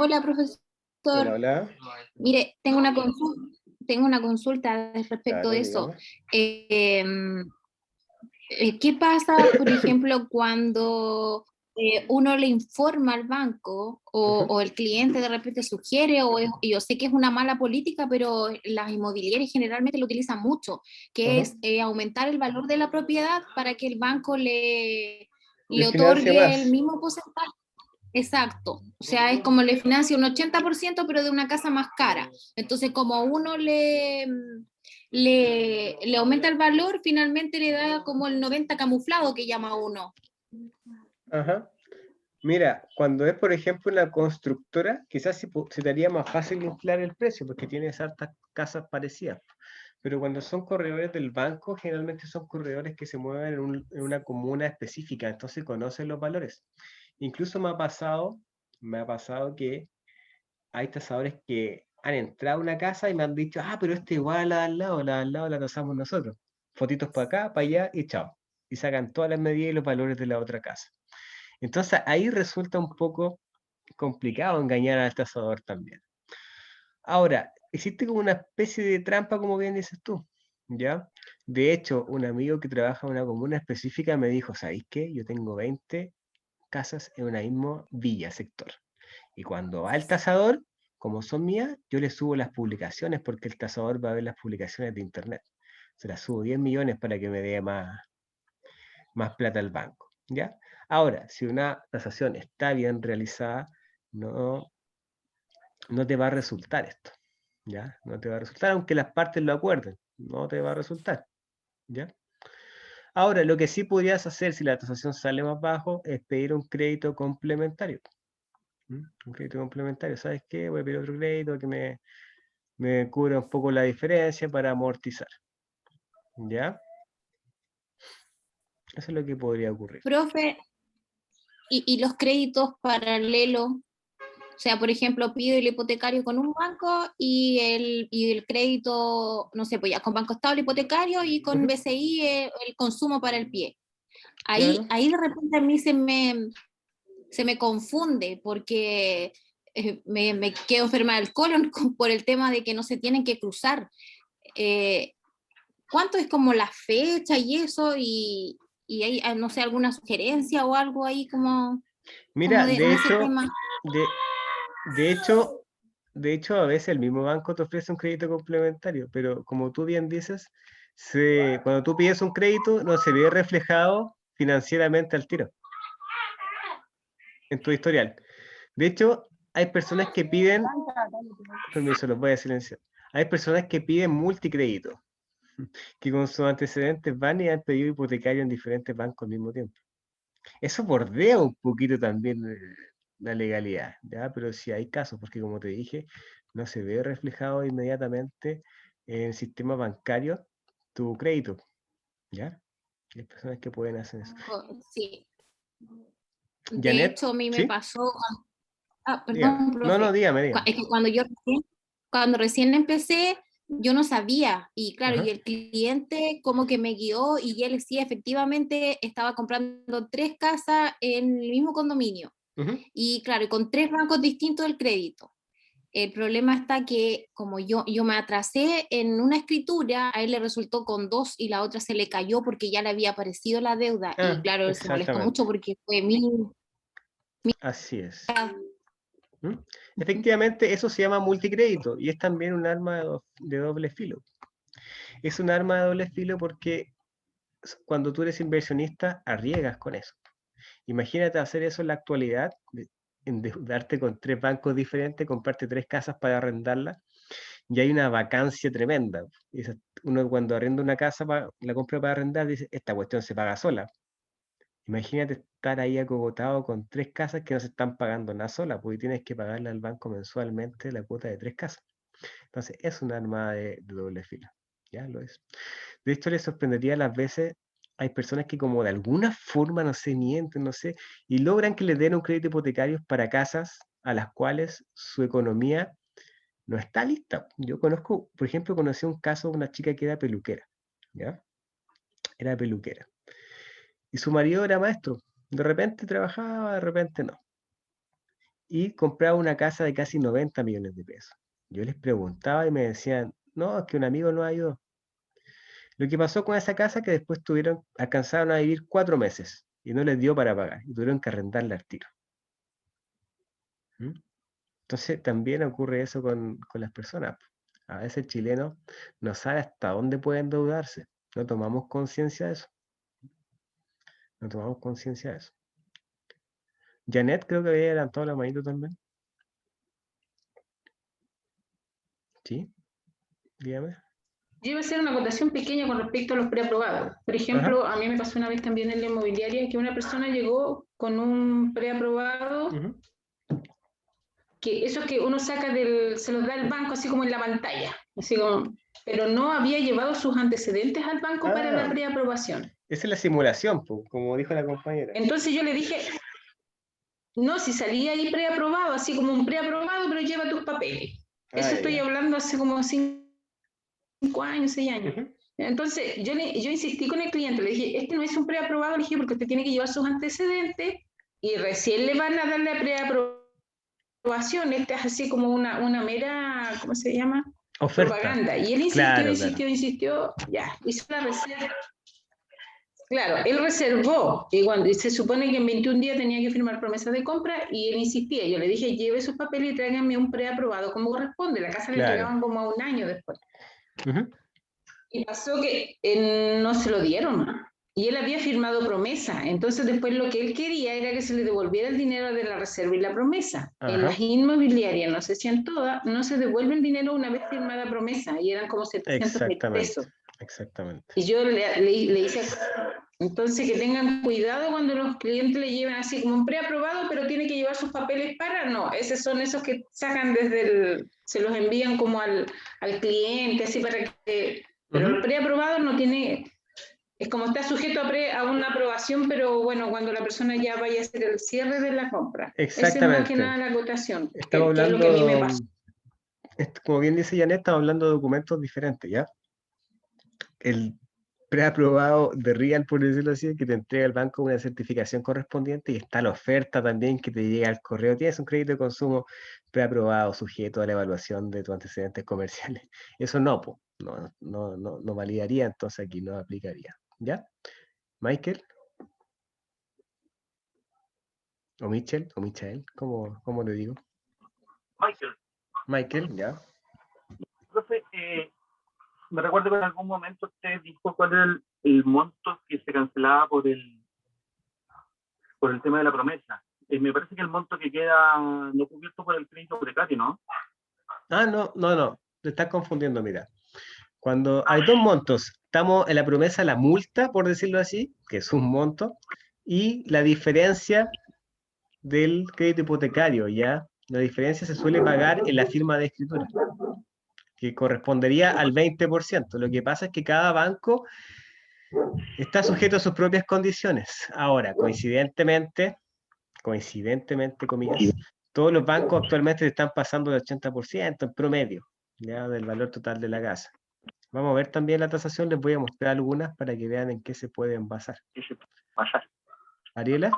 Hola, profesor. Hola. Mire, tengo una consulta respecto de eso. ¿Qué pasa, por ejemplo, cuando uno le informa al banco o el cliente de repente sugiere, yo sé que es una mala política, pero las inmobiliarias generalmente lo utilizan mucho, que es aumentar el valor de la propiedad para que el banco le otorgue el mismo porcentaje? Exacto, o sea, es como le financia un 80%, pero de una casa más cara. Entonces, como uno le aumenta el valor, finalmente le da como el 90 camuflado que llama uno. Ajá. Mira, cuando es, por ejemplo, una constructora, quizás se te haría más fácil inflar el precio, porque tienes hartas casas parecidas. Pero cuando son corredores del banco, generalmente son corredores que se mueven en una comuna específica, entonces conocen los valores. Incluso me ha pasado que hay tasadores que han entrado a una casa y me han dicho, pero igual a la de al lado, la de al lado la tasamos nosotros. Fotitos para acá, para allá y chao. Y sacan todas las medidas y los valores de la otra casa. Entonces ahí resulta un poco complicado engañar al tasador también. Ahora, existe como una especie de trampa, como bien dices tú, ¿ya? De hecho, un amigo que trabaja en una comuna específica me dijo, ¿sabéis qué? Yo tengo 20 casas en una misma villa, sector. Y cuando va el tasador, como son mías, yo le subo las publicaciones porque el tasador va a ver las publicaciones de internet. Se las subo 10 millones para que me dé más plata al banco, ¿ya? Ahora, si una tasación está bien realizada, no te va a resultar esto, ¿ya? No te va a resultar, aunque las partes lo acuerden, no te va a resultar, ¿ya? Ahora, lo que sí podrías hacer si la tasación sale más bajo es pedir un crédito complementario. Un crédito complementario, ¿sabes qué? Voy a pedir otro crédito que me cubra un poco la diferencia para amortizar, ¿ya? Eso es lo que podría ocurrir. Profe, ¿y los créditos paralelos? O sea, por ejemplo, pido el hipotecario con un banco y el crédito, no sé, pues ya con Banco Estable hipotecario y con BCI el consumo para el pie. Ahí, Claro. ahí de repente a mí se me confunde porque me quedo enferma del colon por el tema de que no se tienen que cruzar. ¿Cuánto es como la fecha y eso? Y hay, no sé, alguna sugerencia o algo ahí como Mira, en de ese hecho, tema. de hecho, a veces el mismo banco te ofrece un crédito complementario, pero como tú bien dices, cuando tú pides un crédito no se ve reflejado financieramente al tiro en tu historial. De hecho, hay personas que piden, permiso, los voy a silenciar. Hay personas que piden multicrédito, que con sus antecedentes van y han pedido hipotecario en diferentes bancos al mismo tiempo. Eso bordea un poquito también la legalidad, ¿ya? Pero sí hay casos, porque como te dije, no se ve reflejado inmediatamente en el sistema bancario tu crédito, ¿ya? Hay personas que pueden hacer eso. Sí. De Janet, hecho, a mí me ¿sí? pasó. Dígame. Perdón, profe. No, dígame. Es que cuando recién empecé, yo no sabía. Y claro, Ajá. y el cliente como que me guió y él sí, efectivamente, estaba comprando 3 casas en el mismo condominio. Ujú. Y claro, y con 3 bancos distintos del crédito. El problema está que como yo me atrasé en una escritura, a él le resultó con 2 y la otra se le cayó porque ya le había aparecido la deuda. Y claro, él se molestó mucho Exactamente. porque fue 1000. Así es. Efectivamente, eso se llama multicrédito y es también un arma de doble filo. Es un arma de doble filo porque cuando tú eres inversionista, arriesgas con eso. Imagínate hacer eso en la actualidad, endeudarte con 3 bancos diferentes, comprarte 3 casas para arrendarlas, y hay una vacancia tremenda. Uno cuando arrenda una casa, la compra para arrendar, dice, esta cuestión se paga sola. Imagínate estar ahí acogotado con 3 casas que no se están pagando nada sola, porque tienes que pagarle al banco mensualmente la cuota de 3 casas. Entonces, es un arma de doble filo. Ya lo es. De hecho, les sorprendería las veces, hay personas que como de alguna forma, no sé, mienten, no sé, y logran que les den un crédito hipotecario para casas a las cuales su economía no está lista. Yo conozco, por ejemplo, conocí un caso de una chica que era peluquera, ¿ya? Era peluquera. Y su marido era maestro. De repente trabajaba, de repente no. Y compraba una casa de casi 90 millones de pesos. Yo les preguntaba y me decían, no, es que un amigo nos ayudó. Lo que pasó con esa casa que después alcanzaron a vivir 4 meses y no les dio para pagar y tuvieron que arrendarla al tiro. ¿Mm? Entonces también ocurre eso con las personas. A veces el chileno no sabe hasta dónde puede endeudarse. No tomamos conciencia de eso. No tomamos conciencia de eso. Janet creo que había adelantado la manito también. ¿Sí? Dígame. Yo iba a hacer una acotación pequeña con respecto a los preaprobados. Por ejemplo, a mí me pasó una vez también en la inmobiliaria que una persona llegó con un preaprobado, que eso que uno saca se los da el banco así como en la pantalla, así como, pero no había llevado sus antecedentes al banco para la preaprobación. Esa es la simulación, como dijo la compañera. Entonces yo le dije, no, si salía ahí preaprobado, así como un preaprobado, pero lleva tus papeles. Eso estoy hablando hace como 5 años, 6 años. Entonces, yo insistí con el cliente, le dije, este no es un preaprobado, le dije, porque usted tiene que llevar sus antecedentes y recién le van a dar la preaprobación. aprobación, esta es así como una mera, ¿cómo se llama? Oferta. Propaganda. Y él insistió, Claro, insistió, ya, hizo la reserva. Claro, él reservó, y se supone que en 21 días tenía que firmar promesa de compra, y él insistía. Yo le dije, lleve sus papeles y tráiganme un preaprobado como corresponde. La casa le entregaban como a un año después. Y pasó que no se lo dieron, y él había firmado promesa. Entonces después lo que él quería era que se le devolviera el dinero de la reserva y la promesa. En las inmobiliarias, no sé si en todas, no se devuelve el dinero una vez firmada promesa, y eran como 700.000 pesos. Exactamente. Y yo le hice, entonces que tengan cuidado cuando los clientes le llevan así como un preaprobado, pero tiene que llevar sus papeles no, esos son esos que sacan se los envían como al cliente, así para que, pero el preaprobado no tiene, es como está sujeto a una aprobación, pero bueno, cuando la persona ya vaya a hacer el cierre de la compra. Exactamente. Esa es más que nada la acotación. Estamos hablando, que es lo que a mí me pasó. Como bien dice Janet, estamos hablando de documentos diferentes, ¿ya? El preaprobado de REAL, por decirlo así, que te entrega el banco una certificación correspondiente, y está la oferta también que te llega al correo. Tienes un crédito de consumo preaprobado sujeto a la evaluación de tus antecedentes comerciales. Eso no, no validaría, entonces aquí no aplicaría. ¿Ya? Michael. O Michel, o Michael, ¿cómo le digo? Michael, ya. Profe, me recuerdo que en algún momento usted dijo cuál era el monto que se cancelaba por el tema de la promesa. Me parece que el monto que queda no cubierto por el crédito hipotecario, ¿no? No, te estás confundiendo, mira. Cuando hay dos montos, estamos en la promesa, la multa, por decirlo así, que es un monto, y la diferencia del crédito hipotecario, ¿ya? La diferencia se suele pagar en la firma de escritura, que correspondería al 20%. Lo que pasa es que cada banco está sujeto a sus propias condiciones. Ahora, coincidentemente, comillas, todos los bancos actualmente están pasando del 80% en promedio, ¿ya? Del valor total de la casa. Vamos a ver también la tasación, les voy a mostrar algunas para que vean en qué se pueden basar. Ariela.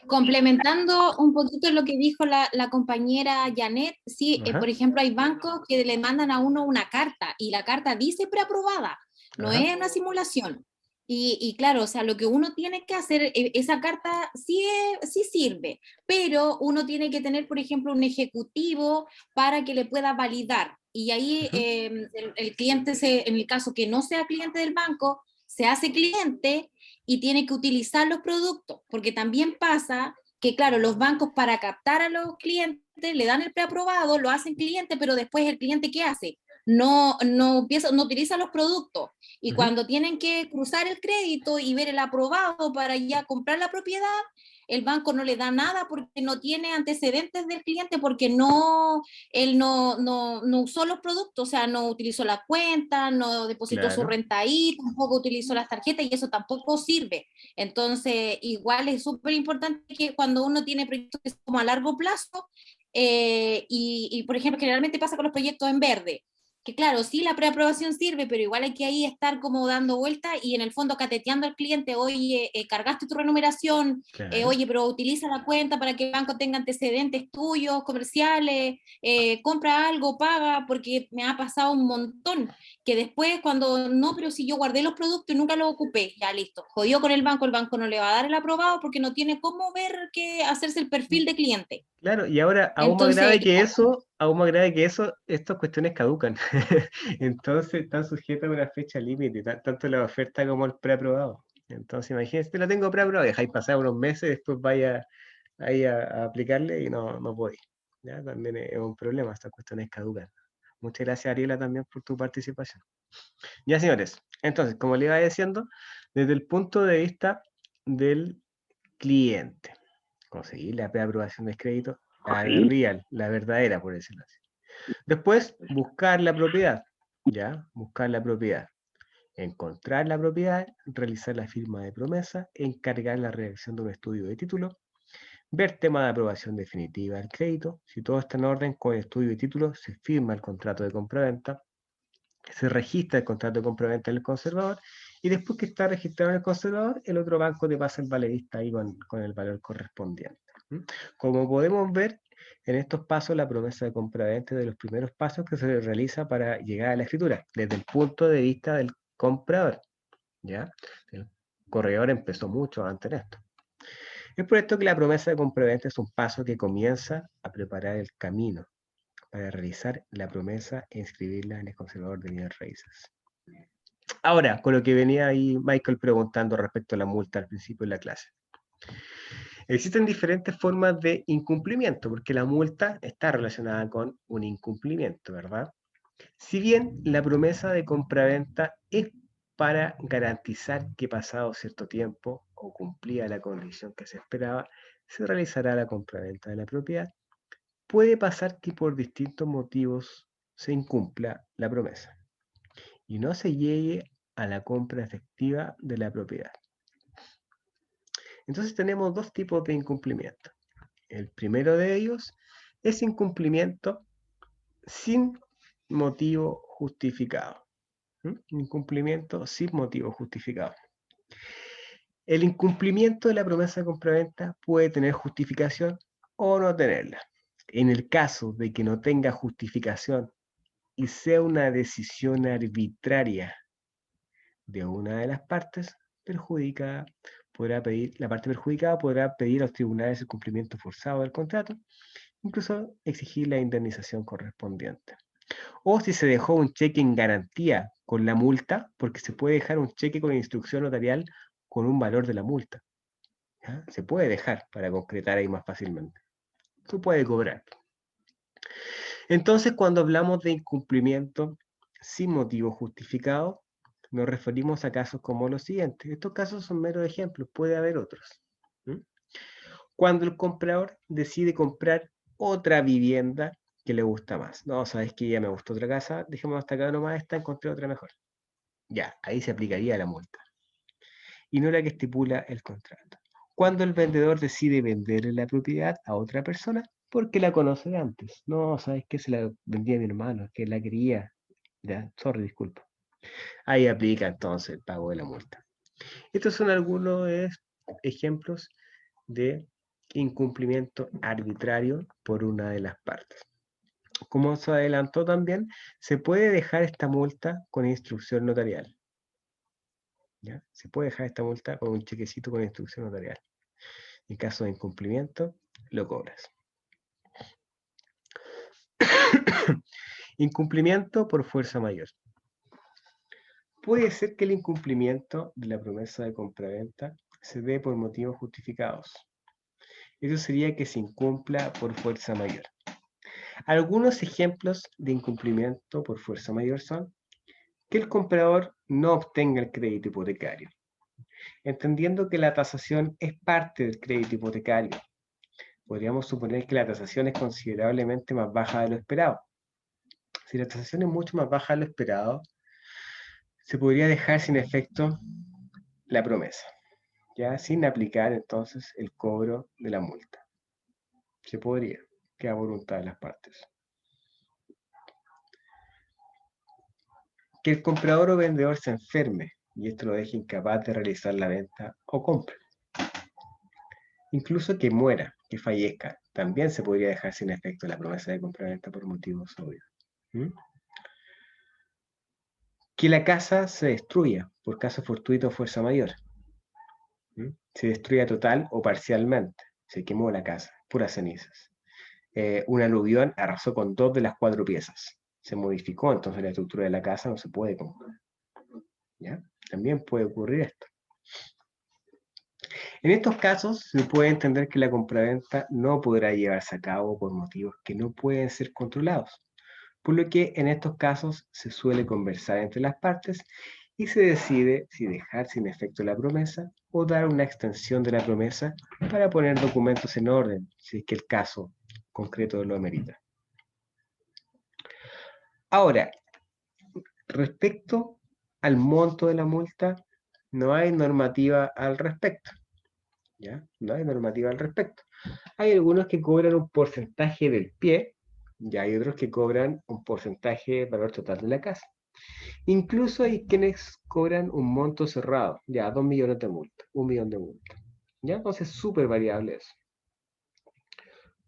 Complementando un poquito lo que dijo la compañera Janet, sí, por ejemplo, hay bancos que le mandan a uno una carta, y la carta dice preaprobada, no es una simulación. Y claro, o sea, lo que uno tiene que hacer, esa carta sí sirve, pero uno tiene que tener, por ejemplo, un ejecutivo para que le pueda validar. Y ahí el cliente, en el caso que no sea cliente del banco, se hace cliente y tiene que utilizar los productos, porque también pasa que, claro, los bancos, para captar a los clientes, le dan el preaprobado, lo hacen cliente, pero después el cliente, ¿qué hace? No utiliza los productos, y cuando tienen que cruzar el crédito y ver el aprobado para ya comprar la propiedad, el banco no le da nada porque no tiene antecedentes del cliente, porque él no usó los productos, o sea, no utilizó la cuenta, no depositó su renta ahí, tampoco utilizó las tarjetas, y eso tampoco sirve. Entonces, igual es súper importante que cuando uno tiene proyectos que son como a largo plazo, y por ejemplo, generalmente pasa con los proyectos en verde, que claro, sí, la preaprobación sirve, pero igual hay que ahí estar como dando vueltas y en el fondo cateteando al cliente: oye, cargaste tu renumeración, oye, pero utiliza la cuenta para que el banco tenga antecedentes tuyos, comerciales, compra algo, paga, porque me ha pasado un montón, que después cuando, no, pero si yo guardé los productos y nunca los ocupé, ya listo, jodió con el banco no le va a dar el aprobado porque no tiene cómo ver hacerse el perfil de cliente. Claro, y ahora, aún más grave que eso, estas cuestiones caducan. Entonces están sujetas a una fecha límite, tanto la oferta como el preaprobado. Entonces, imagínense, te lo tengo preaprobado, dejáis pasar unos meses, después vaya ahí a aplicarle y no podéis. ¿Ya? También es un problema, estas cuestiones caducan. Muchas gracias, Ariela, también por tu participación. Ya, señores, entonces, como le iba diciendo, desde el punto de vista del cliente, conseguir la preaprobación de crédito, la real, la verdadera, por decirlo así. Después, buscar la propiedad, ¿ya? Buscar la propiedad. Encontrar la propiedad, realizar la firma de promesa, encargar la redacción de un estudio de título, ver tema de aprobación definitiva del crédito. Si todo está en orden con el estudio de título, se firma el contrato de compraventa, se registra el contrato de compraventa en el conservador, y después que está registrado en el conservador, el otro banco te pasa el valedista ahí con el valor correspondiente. Como podemos ver, en estos pasos la promesa de compraventa es de los primeros pasos que se realiza para llegar a la escritura, desde el punto de vista del comprador. ¿Ya? El corredor empezó mucho antes de esto. Es por esto que la promesa de compraventa es un paso que comienza a preparar el camino para realizar la promesa e inscribirla en el conservador de bienes raíces. Ahora, con lo que venía ahí Michael preguntando respecto a la multa al principio de la clase. Existen diferentes formas de incumplimiento, porque la multa está relacionada con un incumplimiento, ¿verdad? Si bien la promesa de compraventa es para garantizar que pasado cierto tiempo o cumplida la condición que se esperaba, se realizará la compraventa de la propiedad, puede pasar que por distintos motivos se incumpla la promesa y no se llegue a la compra efectiva de la propiedad. Entonces tenemos dos tipos de incumplimiento. El primero de ellos es incumplimiento sin motivo justificado. Incumplimiento sin motivo justificado. El incumplimiento de la promesa de compraventa puede tener justificación o no tenerla. En el caso de que no tenga justificación y sea una decisión arbitraria de una de las partes perjudicada, la parte perjudicada podrá pedir a los tribunales el cumplimiento forzado del contrato, incluso exigir la indemnización correspondiente. O si se dejó un cheque en garantía con la multa, porque se puede dejar un cheque con instrucción notarial con un valor de la multa. ¿Ya? Se puede dejar para concretar ahí más fácilmente. Se puede cobrar. Entonces, cuando hablamos de incumplimiento sin motivo justificado, nos referimos a casos como los siguientes. Estos casos son meros ejemplos, puede haber otros. Cuando el comprador decide comprar otra vivienda que le gusta más. No, sabes que ya me gustó otra casa, dejémonos hasta acá nomás, encontré otra mejor. Ya, ahí se aplicaría la multa. Y no la que estipula el contrato. Cuando el vendedor decide venderle la propiedad a otra persona porque la conoce de antes. No, sabes que se la vendí a mi hermano, que la quería. Ya, sorry, disculpa. Ahí aplica entonces el pago de la multa. Estos son algunos ejemplos de incumplimiento arbitrario por una de las partes. Como se adelantó también, se puede dejar esta multa con instrucción notarial. ¿Ya? Se puede dejar esta multa con un chequecito con instrucción notarial. En caso de incumplimiento, lo cobras. Incumplimiento por fuerza mayor. Puede ser que el incumplimiento de la promesa de compraventa se dé por motivos justificados. Eso sería que se incumpla por fuerza mayor. Algunos ejemplos de incumplimiento por fuerza mayor son que el comprador no obtenga el crédito hipotecario, entendiendo que la tasación es parte del crédito hipotecario. Podríamos suponer que la tasación es considerablemente más baja de lo esperado. Si la tasación es mucho más baja de lo esperado, se podría dejar sin efecto la promesa, ya sin aplicar entonces el cobro de la multa. Se podría, queda a voluntad de las partes. Que el comprador o vendedor se enferme y esto lo deje incapaz de realizar la venta o compra. Incluso que muera, que fallezca, también se podría dejar sin efecto la promesa de compraventa por motivos obvios. Que la casa se destruya por caso fortuito o fuerza mayor. Se destruya total o parcialmente. Se quemó la casa, puras cenizas. Un aluvión arrasó con 2 de las 4 piezas. Se modificó, entonces la estructura de la casa no se puede comprar. ¿Ya? También puede ocurrir esto. En estos casos se puede entender que la compraventa no podrá llevarse a cabo por motivos que no pueden ser controlados, por lo que en estos casos se suele conversar entre las partes y se decide si dejar sin efecto la promesa o dar una extensión de la promesa para poner documentos en orden, si es que el caso concreto lo amerita. Ahora, respecto al monto de la multa, no hay normativa al respecto. ¿Ya? No hay normativa al respecto. Hay algunos que cobran un porcentaje del pie y hay otros que cobran un porcentaje del valor total de la casa. Incluso hay quienes cobran un monto cerrado, ya 2 millones de multa, 1 millón de multa. ¿Ya? Entonces es súper variable eso.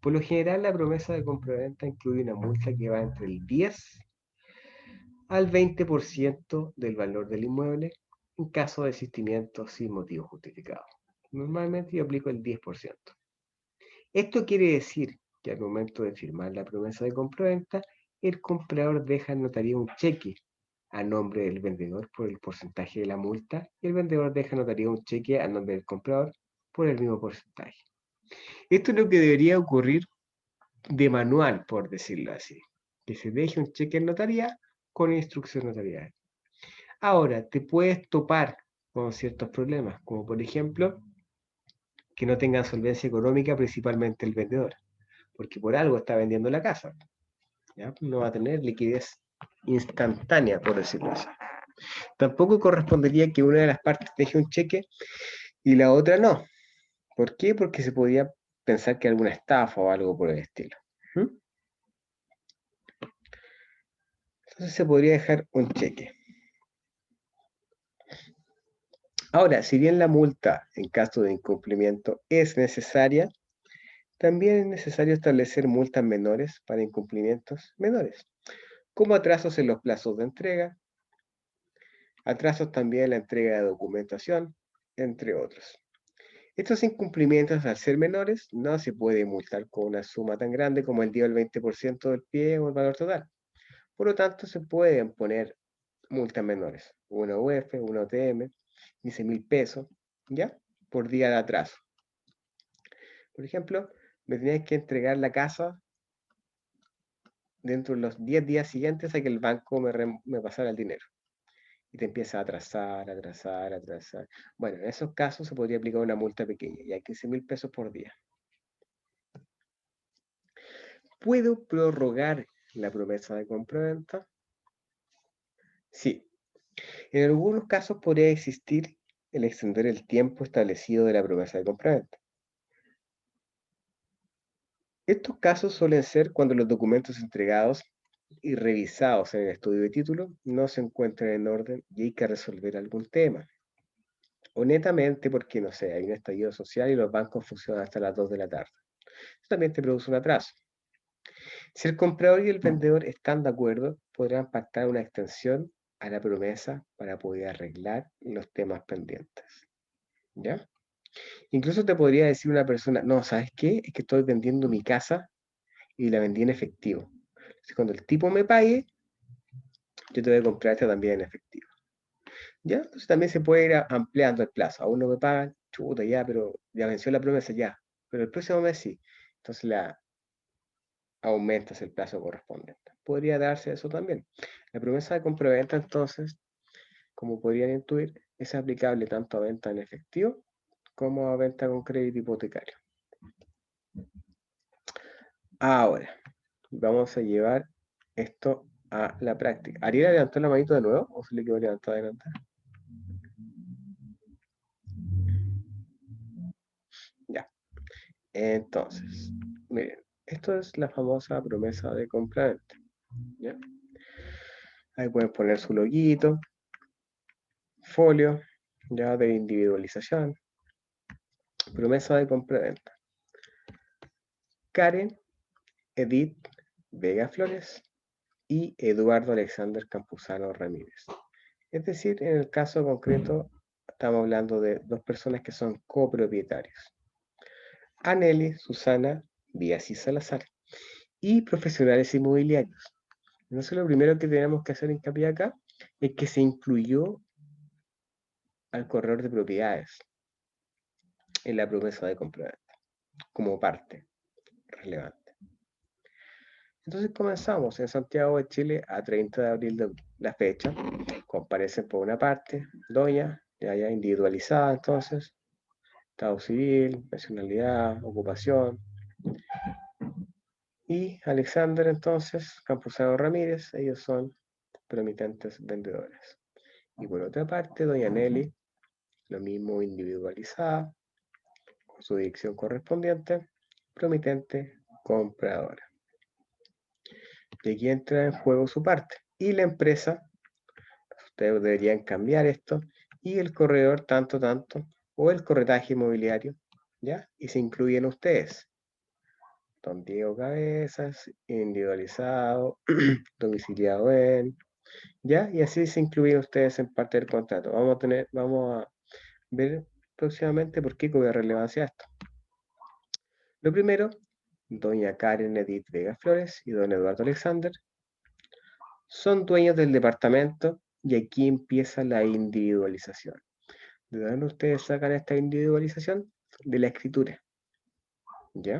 Por lo general, la promesa de compraventa incluye una multa que va entre el 10 al 20% del valor del inmueble en caso de desistimiento sin motivo justificado. Normalmente yo aplico el 10%. Esto quiere decir que al momento de firmar la promesa de compraventa, el comprador deja en notaría un cheque a nombre del vendedor por el porcentaje de la multa y el vendedor deja en notaría un cheque a nombre del comprador por el mismo porcentaje. Esto es lo que debería ocurrir de manual, por decirlo así. Que se deje un cheque en notaría con instrucción notarial. Ahora, te puedes topar con ciertos problemas, como por ejemplo, que no tengan solvencia económica, principalmente el vendedor, porque por algo está vendiendo la casa. ¿Ya? No va a tener liquidez instantánea, por decirlo así. Tampoco correspondería que una de las partes deje un cheque y la otra no. ¿Por qué? Porque se podía pensar que alguna estafa o algo por el estilo. Entonces se podría dejar un cheque. Ahora, si bien la multa en caso de incumplimiento es necesaria, también es necesario establecer multas menores para incumplimientos menores, como atrasos en los plazos de entrega, atrasos también en la entrega de documentación, entre otros. Estos incumplimientos, al ser menores, no se puede multar con una suma tan grande como el 10 o el 20% del pie o el valor total. Por lo tanto, se pueden poner multas menores, una UF, una OTM, 15.000 pesos, ¿ya? Por día de atraso. Por ejemplo, me tenías que entregar la casa dentro de los 10 días siguientes a que el banco me pasara el dinero. Y te empieza a atrasar, atrasar, atrasar. Bueno, en esos casos se podría aplicar una multa pequeña, ya 15.000 pesos por día. ¿Puedo prorrogar la promesa de compraventa? Sí. En algunos casos podría existir el extender el tiempo establecido de la promesa de compraventa. Estos casos suelen ser cuando los documentos entregados y revisados en el estudio de título no se encuentran en orden y hay que resolver algún tema. O netamente porque, no sé, hay un estallido social y los bancos funcionan hasta las 2 de la tarde. Eso también te produce un atraso. Si el comprador y el vendedor están de acuerdo, podrán pactar una extensión a la promesa para poder arreglar los temas pendientes. ¿Ya? Incluso te podría decir una persona, no, ¿sabes qué? Es que estoy vendiendo mi casa y la vendí en efectivo. Entonces, cuando el tipo me pague, yo te voy a comprar esta también en efectivo. ¿Ya? Entonces también se puede ir ampliando el plazo. Aún no me pagan, chuta, ya, pero ya venció la promesa, ya. Pero el próximo mes sí. Entonces aumentas el plazo correspondiente. Podría darse eso también. La promesa de compraventa, entonces, como podrían intuir, es aplicable tanto a venta en efectivo como a venta con crédito hipotecario. Ahora, vamos a llevar esto a la práctica. ¿Ariela levantó la manito de nuevo o se le quedó levantada adelante? Ya. Entonces, miren, esto es la famosa promesa de compraventa. ¿Ya? Ahí pueden poner su loguito, folio, ya de individualización, promesa de compraventa. Karen Edith Vega Flores y Eduardo Alexander Campuzano Ramírez. Es decir, en el caso concreto, estamos hablando de dos personas que son copropietarios. Aneli Susana Díaz y Salazar y profesionales inmobiliarios. Entonces, lo primero que tenemos que hacer hincapié acá es que se incluyó al corredor de propiedades en la promesa de compraventa como parte relevante. Entonces comenzamos en Santiago de Chile a 30 de abril de la fecha. Comparecen por una parte, doña, ya individualizada entonces, estado civil, nacionalidad, ocupación. Y Alexander entonces, Campuzano Ramírez, ellos son promitentes vendedores. Y por otra parte, doña Nelly, lo mismo individualizada, con su dirección correspondiente, promitente compradora. Y aquí entra en juego su parte. Y la empresa Ustedes deberían cambiar esto. Y el corredor tanto, o el corretaje inmobiliario, ¿ya? Y se incluyen ustedes. Don Diego Cabezas, individualizado, domiciliado en, ¿ya? Y así se incluyen ustedes en parte del contrato. Vamos a ver próximamente por qué cobra relevancia esto. Lo primero, doña Karen Edith Vega Flores y don Eduardo Alexander son dueños del departamento y aquí empieza la individualización. ¿De dónde ustedes sacan esta individualización? De la escritura. ¿Ya?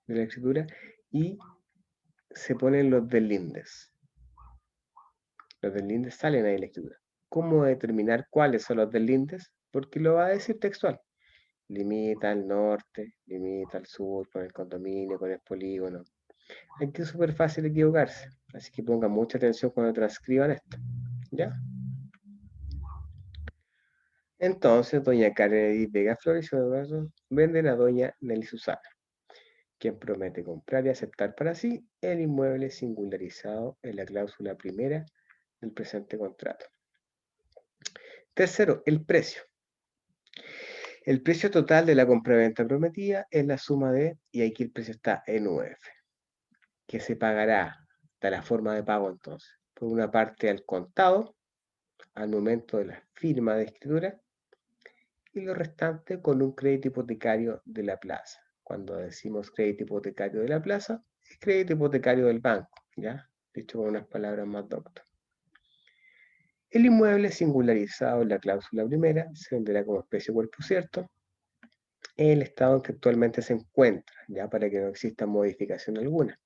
De la escritura. Y se ponen los deslindes. Los deslindes salen ahí en la escritura. ¿Cómo determinar cuáles son los deslindes? Porque lo va a decir textual. Limita al norte, limita al sur, con el condominio, con el polígono. Aquí es súper fácil equivocarse. Así que pongan mucha atención cuando transcriban esto. ¿Ya? Entonces, doña Karen Edith Vega Flores y Eduardo venden a doña Nelly Susana, quien promete comprar y aceptar para sí el inmueble singularizado en la cláusula primera del presente contrato. Tercero, el precio. El precio total de la compraventa prometida es la suma de, y aquí el precio está en UF, que se pagará de la forma de pago entonces, por una parte al contado, al momento de la firma de escritura, y lo restante con un crédito hipotecario de la plaza. Cuando decimos crédito hipotecario de la plaza, es crédito hipotecario del banco, ¿ya? Dicho con unas palabras más doctas. El inmueble singularizado en la cláusula primera se venderá como especie cuerpo cierto en el estado en que actualmente se encuentra, ya para que no exista modificación alguna.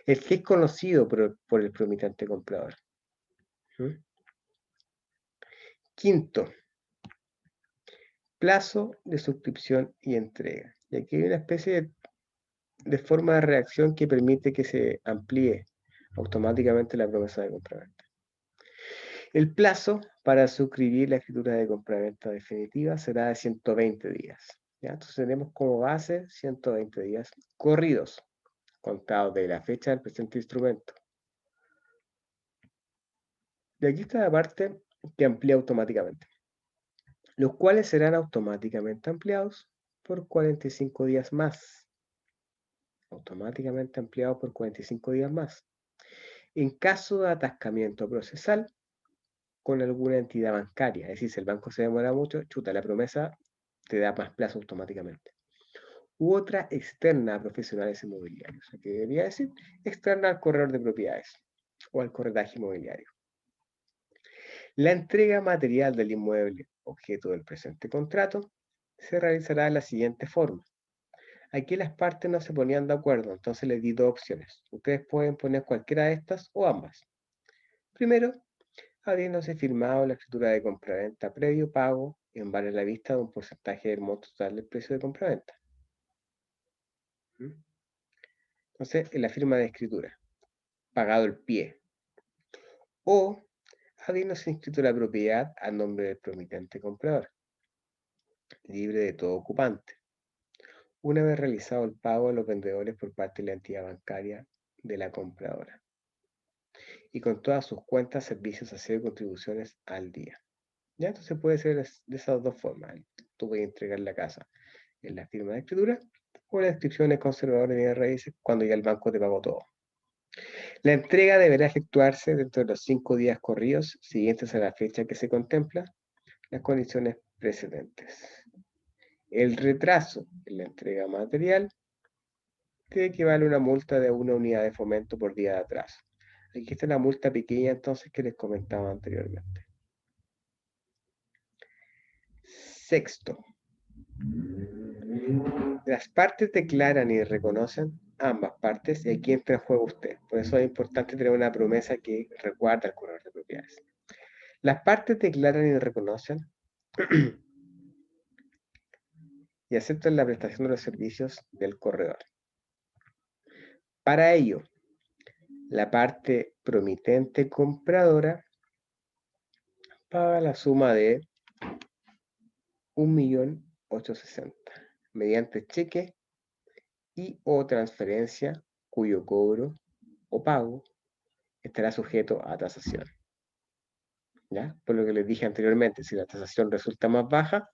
El que es conocido por el promitente comprador. Quinto, plazo de suscripción y entrega. Y aquí hay una especie de forma de reacción que permite que se amplíe automáticamente la promesa de compraventa. El plazo para suscribir la escritura de compraventa definitiva será de 120 días. ¿Ya? Entonces tenemos como base 120 días corridos, contados de la fecha del presente instrumento. Y aquí está la parte que amplía automáticamente, los cuales serán automáticamente ampliados por 45 días más. Automáticamente ampliados por 45 días más. En caso de atascamiento procesal con alguna entidad bancaria, es decir, si el banco se demora mucho, chuta, la promesa te da más plazo automáticamente. U otra externa a profesionales inmobiliarios, que debería decir externa al corredor de propiedades o al corretaje inmobiliario. La entrega material del inmueble, objeto del presente contrato, se realizará de la siguiente forma. Aquí las partes no se ponían de acuerdo, entonces les di dos opciones. Ustedes pueden poner cualquiera de estas o ambas. Primero, habiéndose firmado la escritura de compraventa previo pago en vale la vista de un porcentaje del monto total del precio de compraventa. Entonces, en la firma de escritura, pagado el pie. O habiéndose inscrito la propiedad a nombre del promitente comprador, libre de todo ocupante, una vez realizado el pago a los vendedores por parte de la entidad bancaria de la compradora, y con todas sus cuentas, servicios, aseo y contribuciones al día. ¿Ya? Entonces puede ser de esas dos formas. Tú puedes entregar la casa en la firma de escritura o la inscripción en conservador de bienes raíces cuando ya el banco te pagó todo. La entrega deberá efectuarse dentro de los 5 días corridos siguientes a la fecha que se contempla las condiciones precedentes. El retraso en la entrega material te equivale a una multa de 1 unidad de fomento por día de atraso. Aquí está la multa pequeña entonces que les comentaba anteriormente. Sexto, las partes declaran y reconocen ambas partes y aquí entra en juego usted. Por eso es importante tener una promesa que recuerda al corredor de propiedades. Las partes declaran y reconocen y aceptan la prestación de los servicios del corredor. Para ello, la parte promitente compradora paga la suma de 1.860.000 mediante cheque y o transferencia cuyo cobro o pago estará sujeto a tasación. ¿ya? Por lo que les dije anteriormente, si la tasación resulta más baja,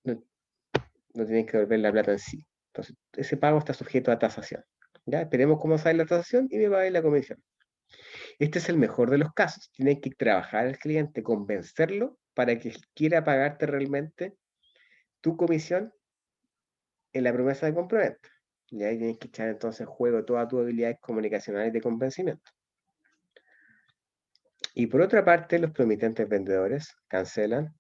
no tienen que devolver la plata en sí. Entonces, ese pago está sujeto a tasación. ¿Ya? Esperemos cómo sale la tasación y me va a ir la comisión. Este es el mejor de los casos. Tienes que trabajar al cliente, convencerlo para que quiera pagarte realmente tu comisión en la promesa de compraventa. Y ahí tienes que echar entonces en juego todas tus habilidades comunicacionales de convencimiento. Y por otra parte, los promitentes vendedores cancelan.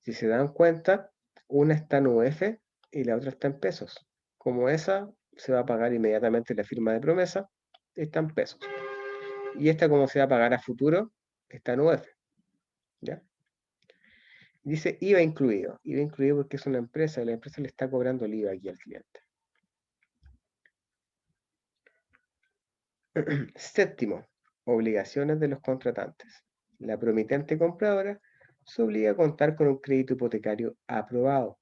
Si se dan cuenta, una está en UF y la otra está en pesos. Como esa se va a pagar inmediatamente la firma de promesa, está en pesos. Y esta, como se va a pagar a futuro, está en UF. ¿Ya? Dice IVA incluido. IVA incluido porque es una empresa y la empresa le está cobrando el IVA aquí al cliente. Séptimo, obligaciones de los contratantes. La promitente compradora se obliga a contar con un crédito hipotecario aprobado.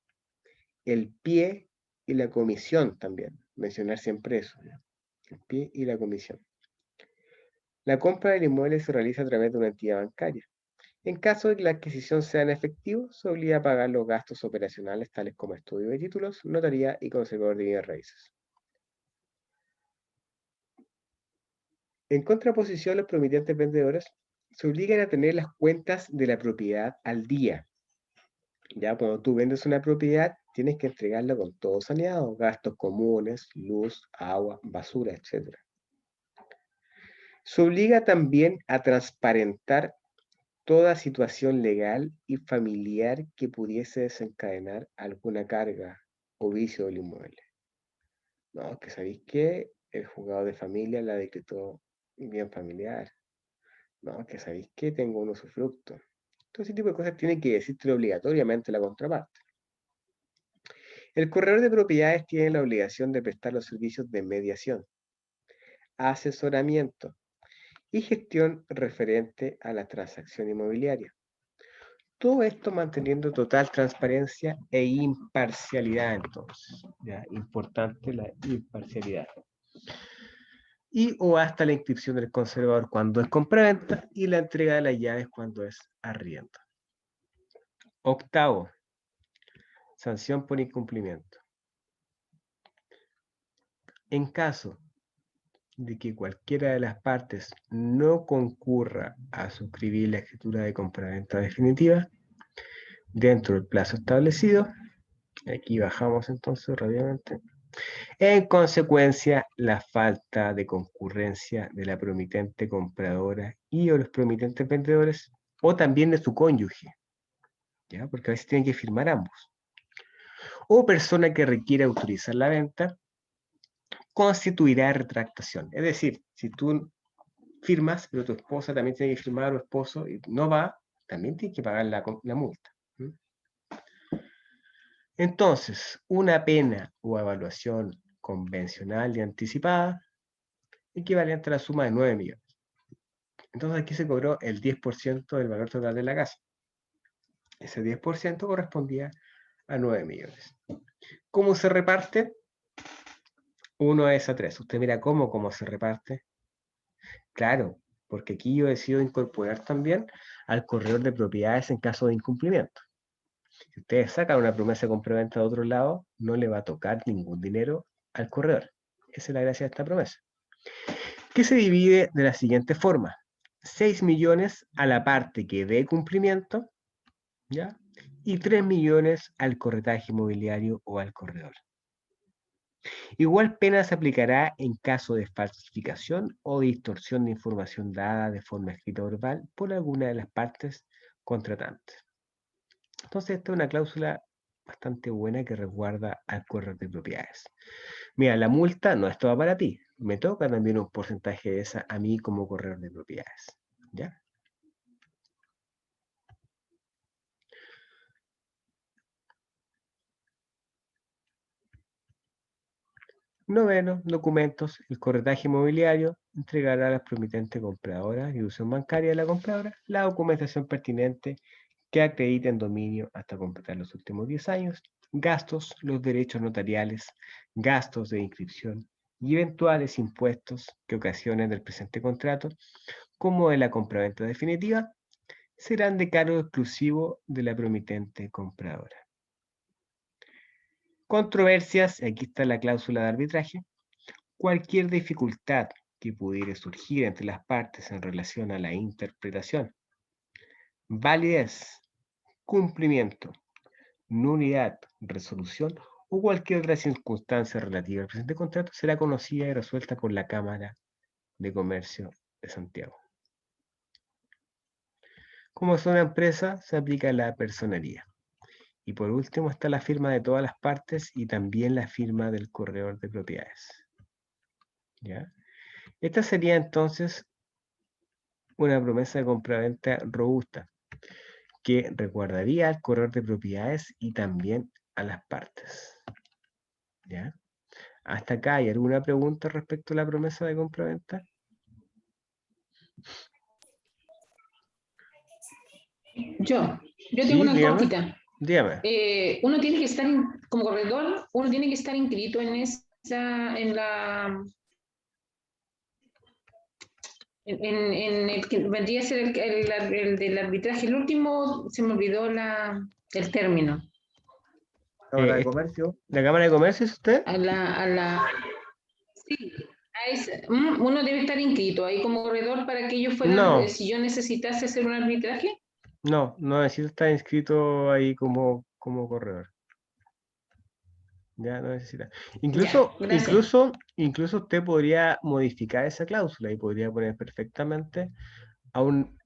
El pie y la comisión también. Mencionar siempre eso. ¿Ya? El pie y la comisión. La compra del inmueble se realiza a través de una entidad bancaria. En caso de que la adquisición sea en efectivo, se obliga a pagar los gastos operacionales tales como estudio de títulos, notaría y conservador de bienes raíces. En contraposición, los promitentes vendedores se obligan a tener las cuentas de la propiedad al día. Ya cuando tú vendes una propiedad, tienes que entregarla con todo saneado, gastos comunes, luz, agua, basura, etc. Se obliga también a transparentar toda situación legal y familiar que pudiese desencadenar alguna carga o vicio del inmueble. No, que sabéis que el juzgado de familia la decretó bien familiar. No, que sabéis que tengo un usufructo. Todo ese tipo de cosas tiene que decirte obligatoriamente la contraparte. El corredor de propiedades tiene la obligación de prestar los servicios de mediación, asesoramiento y gestión referente a la transacción inmobiliaria. Todo esto manteniendo total transparencia e imparcialidad, entonces. ¿Ya? Importante la imparcialidad. Y o hasta la inscripción del conservador cuando es compraventa y la entrega de las llaves cuando es arriendo. Octavo, sanción por incumplimiento. En caso de que cualquiera de las partes no concurra a suscribir la escritura de compraventa definitiva dentro del plazo establecido, aquí bajamos entonces rápidamente, en consecuencia la falta de concurrencia de la promitente compradora y o los promitentes vendedores o también de su cónyuge, ¿ya? Porque a veces tienen que firmar ambos, o persona que requiera autorizar la venta, constituirá retractación. Es decir, si tú firmas, pero tu esposa también tiene que firmar o esposo y no va, también tiene que pagar la multa. Entonces, una pena o evaluación convencional y anticipada equivalente a la suma de 9 millones. Entonces aquí se cobró el 10% del valor total de la casa. Ese 10% correspondía a 9 millones. ¿Cómo se reparte? 1:3. Usted mira cómo se reparte. Claro, porque aquí yo decido incorporar también al corredor de propiedades en caso de incumplimiento. Si ustedes sacan una promesa de compraventa de otro lado, no le va a tocar ningún dinero al corredor. Esa es la gracia de esta promesa. Que se divide de la siguiente forma. 6 millones a la parte que dé cumplimiento, ¿ya? Y 3 millones al corretaje inmobiliario o al corredor. Igual pena se aplicará en caso de falsificación o distorsión de información dada de forma escrita o verbal por alguna de las partes contratantes. Entonces, esta es una cláusula bastante buena que resguarda al corredor de propiedades. Mira, la multa no es toda para ti. Me toca también un porcentaje de esa a mí como corredor de propiedades. ¿Ya? Noveno, documentos. El corretaje inmobiliario entregará a las promitentes compradoras y institución bancaria de la compradora la documentación pertinente que acredite en dominio hasta completar los últimos 10 años, gastos, los derechos notariales, gastos de inscripción y eventuales impuestos que ocasionen del presente contrato, como de la compraventa definitiva, serán de cargo exclusivo de la promitente compradora. Controversias, aquí está la cláusula de arbitraje. Cualquier dificultad que pudiera surgir entre las partes en relación a la interpretación, validez, cumplimiento, nulidad, resolución o cualquier otra circunstancia relativa al presente contrato será conocida y resuelta por la Cámara de Comercio de Santiago. Como es una empresa, se aplica la personería. Y por último está la firma de todas las partes y también la firma del corredor de propiedades. ¿Ya? Esta sería entonces una promesa de compraventa robusta que resguardaría al corredor de propiedades y también a las partes. ¿Ya? ¿Hasta acá hay alguna pregunta respecto a la promesa de compraventa? Yo Sí, tengo una dígame. cortita. Dígame. Uno tiene que estar, como corredor, uno tiene que estar inscrito en el que vendría a ser el del arbitraje. El último, se me olvidó el término. Cámara de Comercio. ¿La Cámara de Comercio es usted? Sí, uno debe estar inscrito ahí como corredor para que ellos fueran, No. Si yo necesitase hacer un arbitraje. No, no necesita estar inscrito ahí como corredor. Ya no necesita. Incluso, Ya, gracias. incluso usted podría modificar esa cláusula y podría poner perfectamente a un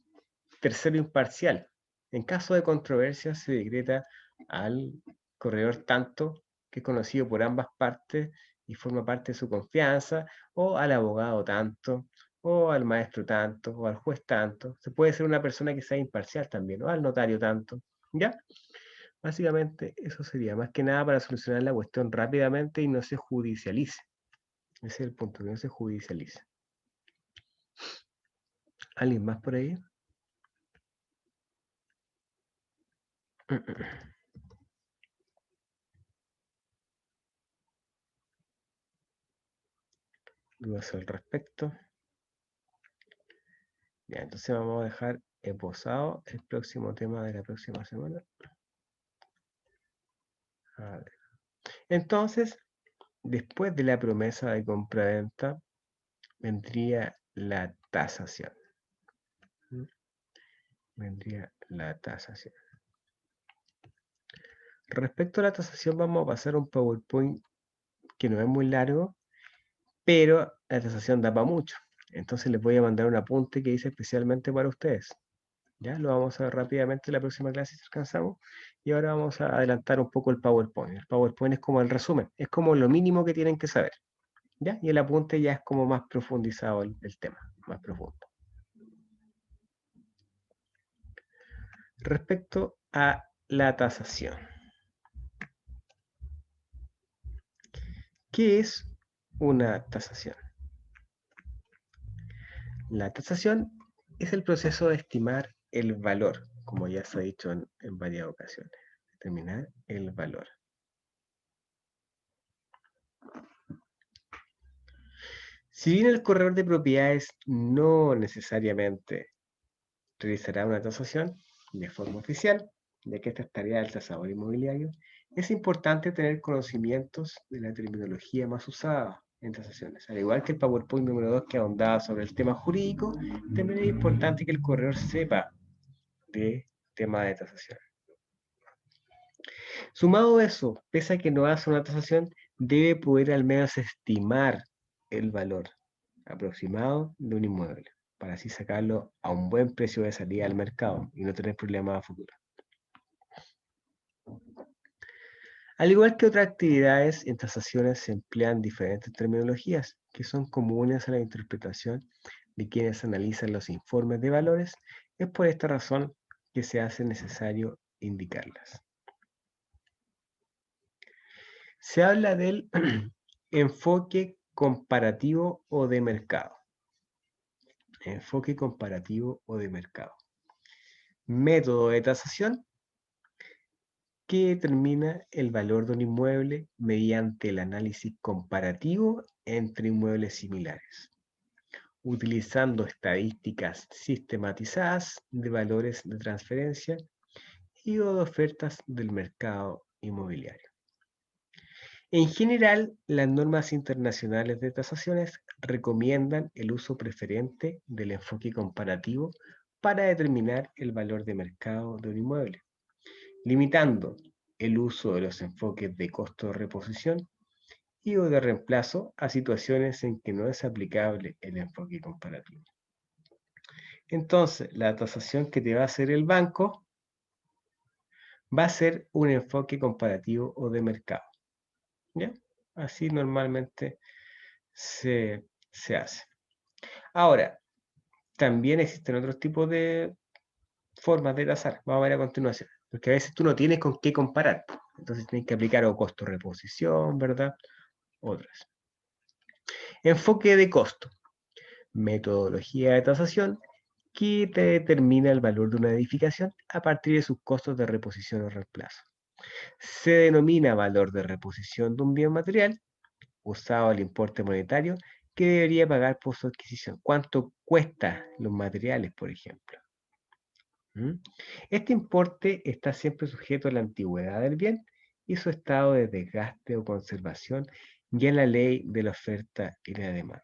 tercero imparcial. En caso de controversia se decreta al corredor tanto que es conocido por ambas partes y forma parte de su confianza, o al abogado tanto, o al maestro tanto, o al juez tanto. Se puede ser una persona que sea imparcial también, o al notario tanto. ¿Ya? Básicamente eso sería, más que nada para solucionar la cuestión rápidamente y no se judicialice. Ese es el punto, que no se judicialice. ¿Alguien más por ahí? Dudas al respecto. Ya, entonces vamos a dejar esbozado el próximo tema de la próxima semana. A ver. Entonces, después de la promesa de compraventa, vendría la tasación. Vendría la tasación. Respecto a la tasación, vamos a pasar un PowerPoint que no es muy largo, pero la tasación da para mucho. Entonces les voy a mandar un apunte que hice especialmente para ustedes. Ya lo vamos a ver rápidamente en la próxima clase si alcanzamos. Y ahora vamos a adelantar un poco el PowerPoint. El PowerPoint es como el resumen, es como lo mínimo que tienen que saber. ¿Ya? Y el apunte ya es como más profundizado el tema, más profundo. Respecto a la tasación. ¿Qué es una tasación? La tasación es el proceso de estimar el valor, como ya se ha dicho en varias ocasiones. Determinar el valor. Si bien el corredor de propiedades no necesariamente realizará una tasación de forma oficial, ya que esta es tarea del tasador inmobiliario, es importante tener conocimientos de la terminología más usada en tasaciones. Al igual que el PowerPoint número 2 que ahondaba sobre el tema jurídico, también es importante que el corredor sepa de tema de tasación. Sumado a eso, pese a que no hace una tasación, debe poder al menos estimar el valor aproximado de un inmueble, para así sacarlo a un buen precio de salida al mercado y no tener problemas a futuro. Al igual que otras actividades, en tasaciones se emplean diferentes terminologías que son comunes a la interpretación de quienes analizan los informes de valores. Es por esta razón que se hace necesario indicarlas. Se habla del enfoque comparativo o de mercado. Enfoque comparativo o de mercado. Método de tasación que determina el valor de un inmueble mediante el análisis comparativo entre inmuebles similares. utilizando estadísticas sistematizadas de valores de transferencia y o de ofertas del mercado inmobiliario. En general, las normas internacionales de tasaciones recomiendan el uso preferente del enfoque comparativo para determinar el valor de mercado de un inmueble, limitando el uso de los enfoques de costo de reposición y o de reemplazo a situaciones en que no es aplicable el enfoque comparativo. Entonces, la tasación que te va a hacer el banco va a ser un enfoque comparativo o de mercado. ¿Ya? Así normalmente se hace. Ahora, también existen otros tipos de formas de tasar. Vamos a ver a continuación. Porque a veces tú no tienes con qué comparar. Entonces tienes que aplicar o costo de reposición, ¿verdad? Otras. Enfoque de costo. Metodología de tasación que te determina el valor de una edificación a partir de sus costos de reposición o reemplazo. Se denomina valor de reposición de un bien material usado al importe monetario que debería pagar por su adquisición. ¿Cuánto cuesta los materiales, por ejemplo? Este importe está siempre sujeto a la antigüedad del bien y su estado de desgaste o conservación y a la ley de la oferta y la demanda.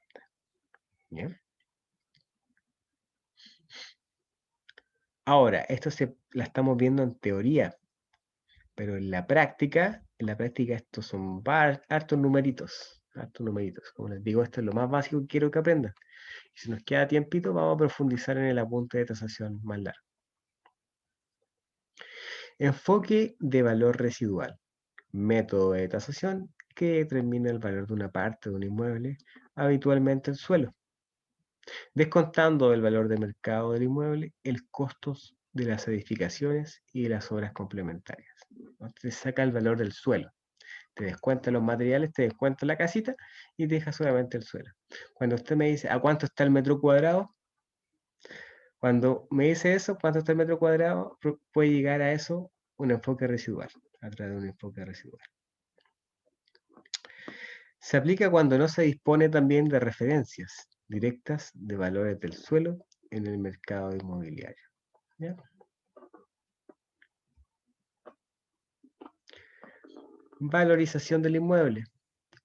¿Bien? Ahora, esto la estamos viendo en teoría, pero en la práctica estos son hartos numeritos. Como les digo, esto es lo más básico que quiero que aprendan. Y si nos queda tiempito, vamos a profundizar en el apunte de tasación más largo. Enfoque de valor residual. Método de tasación que determina el valor de una parte de un inmueble, habitualmente el suelo, descontando del valor de mercado del inmueble el costo de las edificaciones y de las obras complementarias. Entonces saca el valor del suelo. Te descuenta los materiales, te descuenta la casita y te deja solamente el suelo. Cuando usted me dice, ¿a cuánto está el metro cuadrado? Cuando me dice eso, ¿cuánto está el metro cuadrado? Puede llegar a eso un enfoque residual, a través de un enfoque residual. Se aplica cuando no se dispone también de referencias directas de valores del suelo en el mercado inmobiliario. ¿Ya? Valorización del inmueble.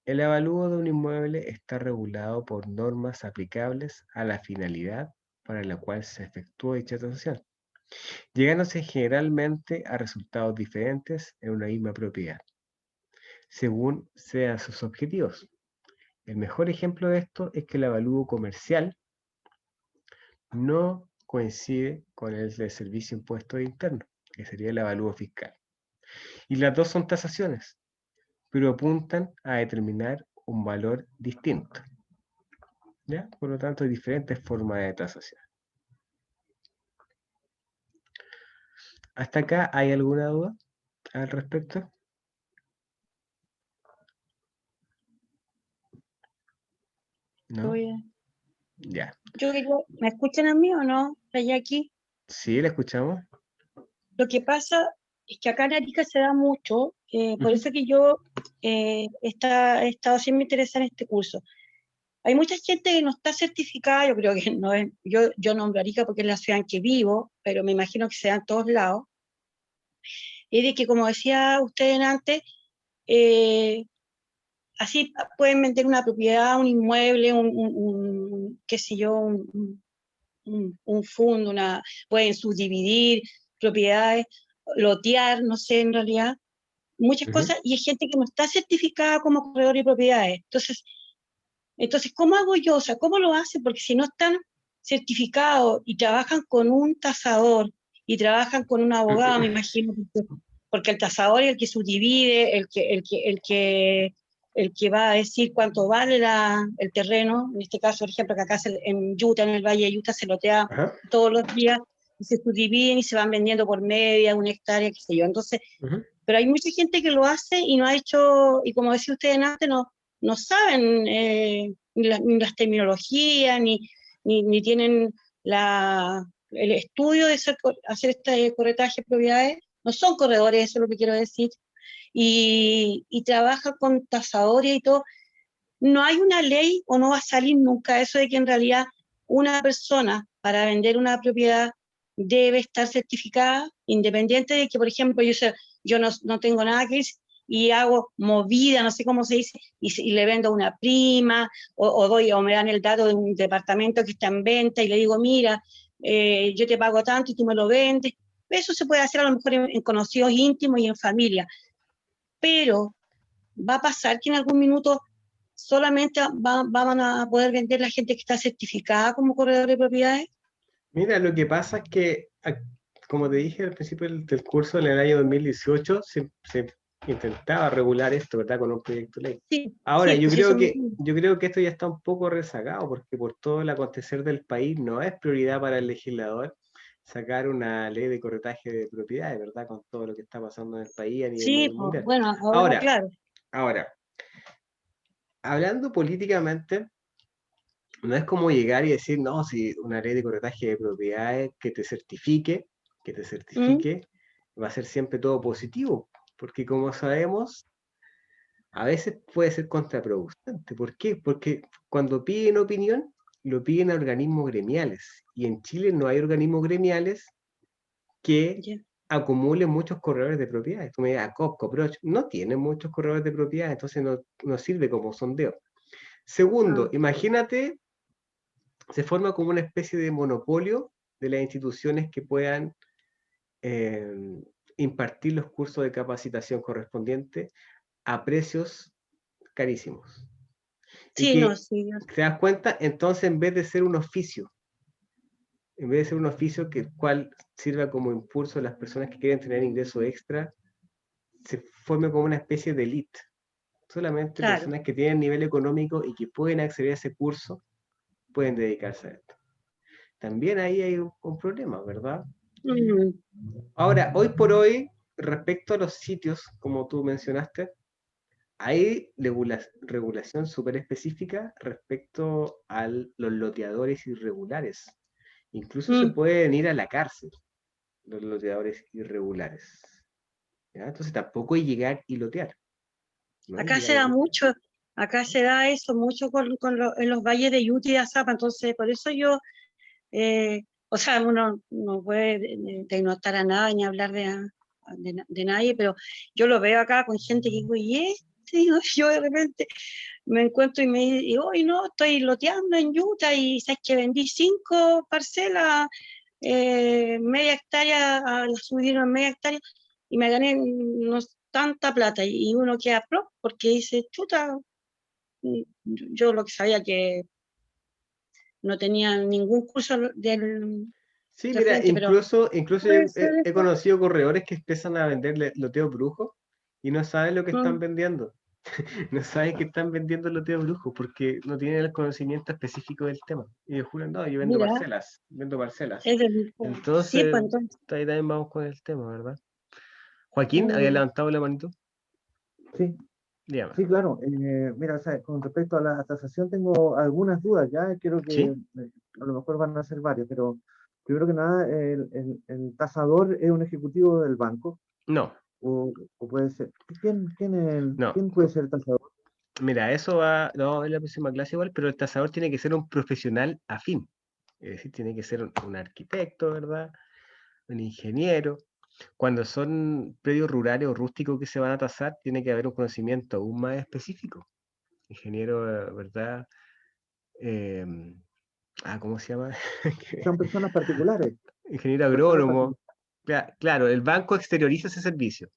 El avalúo de un inmueble está regulado por normas aplicables a la finalidad para la cual se efectuó dicha tasación, llegándose generalmente a resultados diferentes en una misma propiedad, según sean sus objetivos. El mejor ejemplo de esto es que el avalúo comercial no coincide con el de servicio impuesto interno, que sería el avalúo fiscal. Y las dos son tasaciones, pero apuntan a determinar un valor distinto. ¿Ya? Por lo tanto, hay diferentes formas de tasación. ¿Hasta acá hay alguna duda al respecto? ¿No? Ya. ¿Me escuchan a mí o no? ¿Allá aquí? Sí, la escuchamos. Lo que pasa es que acá en Arica se da mucho, por eso que yo he estado siempre interesada en este curso. Hay mucha gente que no está certificada, yo creo que no es, yo nombro Arica porque es la ciudad en que vivo, pero me imagino que se da en todos lados. Y de que, como decía usted antes, así pueden vender una propiedad, un inmueble, qué sé yo, un fondo, pueden subdividir propiedades, lotear, no sé, en realidad, muchas cosas, y hay gente que no está certificada como corredor de propiedades. Entonces, ¿cómo hago yo? O sea, ¿cómo lo hacen? Porque si no están certificados y trabajan con un tasador y trabajan con un abogado, me imagino, porque el tasador es el que subdivide, el que va a decir cuánto vale el terreno, en este caso, por ejemplo, que acá en Utah, en el Valle de Utah, se lotea todos los días, y se subdividen y se van vendiendo por media, una hectárea, qué sé yo. Entonces, pero hay mucha gente que lo hace y no ha hecho, y como decía usted antes, no saben ni las terminologías, ni tienen el estudio de hacer este corretaje de propiedades, no son corredores, eso es lo que quiero decir, y trabaja con tasadores y todo. No hay una ley o no va a salir nunca eso de que en realidad una persona para vender una propiedad debe estar certificada, independiente de que, por ejemplo, yo no tengo nada que decir y hago movida, no sé cómo se dice, y le vendo a una prima, o me dan el dato de un departamento que está en venta y le digo, mira, yo te pago tanto y tú me lo vendes. Eso se puede hacer a lo mejor en conocidos íntimos y en familia, pero va a pasar que en algún minuto solamente van a poder vender la gente que está certificada como corredor de propiedades. Mira, lo que pasa es que, como te dije al principio del curso, en el año 2018 se intentaba regular esto, ¿verdad? Con un proyecto de ley. Sí, Ahora, sí, yo pues creo eso que, mismo. yo creo que esto ya está un poco rezagado, porque por todo el acontecer del país no es prioridad para el legislador sacar una ley de corretaje de propiedades, ¿verdad? Con todo lo que está pasando en el país a nivel Sí, pues, mundial. bueno, ahora claro. Ahora, hablando políticamente, no es como llegar y decir, no, si una ley de corretaje de propiedades que te certifique, va a ser siempre todo positivo, porque como sabemos, a veces puede ser contraproducente. ¿Por qué? Porque cuando piden opinión, lo piden a organismos gremiales, y en Chile no hay organismos gremiales que acumulen muchos corredores de propiedades. Tú me digas, Copco, Proch, no tienen muchos corredores de propiedades, entonces no sirve como sondeo. Segundo, imagínate, se forma como una especie de monopolio de las instituciones que puedan impartir los cursos de capacitación correspondientes a precios carísimos. Y Sí, que, no, sí. ¿te das cuenta? Entonces, en vez de ser un oficio, que cual sirva como impulso a las personas que quieren tener ingresos extra, se forme como una especie de elite. Solamente personas que tienen nivel económico y que pueden acceder a ese curso pueden dedicarse a esto. También ahí hay un problema, ¿verdad? Ahora, hoy por hoy, respecto a los sitios, como tú mencionaste, hay regulación súper específica respecto a los loteadores irregulares. Incluso se pueden ir a la cárcel los loteadores irregulares. ¿Ya? Entonces tampoco hay llegar y lotear. ¿No? Acá se da mucho, acá se da eso mucho en los valles de Yuti y Azapa, entonces por eso yo, o sea, uno no puede denotar a nada ni hablar de nadie, pero yo lo veo acá con gente que digo, digo, yo de repente me encuentro y me digo, hoy no, estoy loteando en Utah y sabes que vendí 5 parcelas, media hectárea, la subieron media hectárea y me gané tanta plata y uno queda pro porque dice, chuta, yo lo que sabía que no tenía ningún curso del... Sí, mira, frente, incluso puede ser he eso. conocido corredores que empiezan a vender loteos brujos y no saben lo que están vendiendo. No saben que están vendiendo loteos brujos porque no tienen el conocimiento específico del tema. Y ellos juran, no, yo vendo Mira, parcelas. es del... Sí, Entonces, pues entonces. ahí también vamos con el tema, ¿verdad? Joaquín, ¿había levantado la manito? Sí. Dígame. Sí, claro. Mira, o sea, con respecto a la tasación tengo algunas dudas ya. Creo que a lo mejor van a ser varias, pero primero que nada, ¿el tasador es un ejecutivo del banco? No. ¿O puede ser? ¿Quién No. puede ser el tasador? Mira, eso va, no, en la próxima clase igual, pero el tasador tiene que ser un profesional afín. Es decir, tiene que ser un arquitecto, ¿verdad? Un ingeniero. Cuando son predios rurales o rústicos que se van a tasar, tiene que haber un conocimiento aún más específico. Ingeniero, ¿verdad? ¿Cómo se llama? Son personas particulares. Ingeniero agrónomo. Claro, el banco exterioriza ese servicio,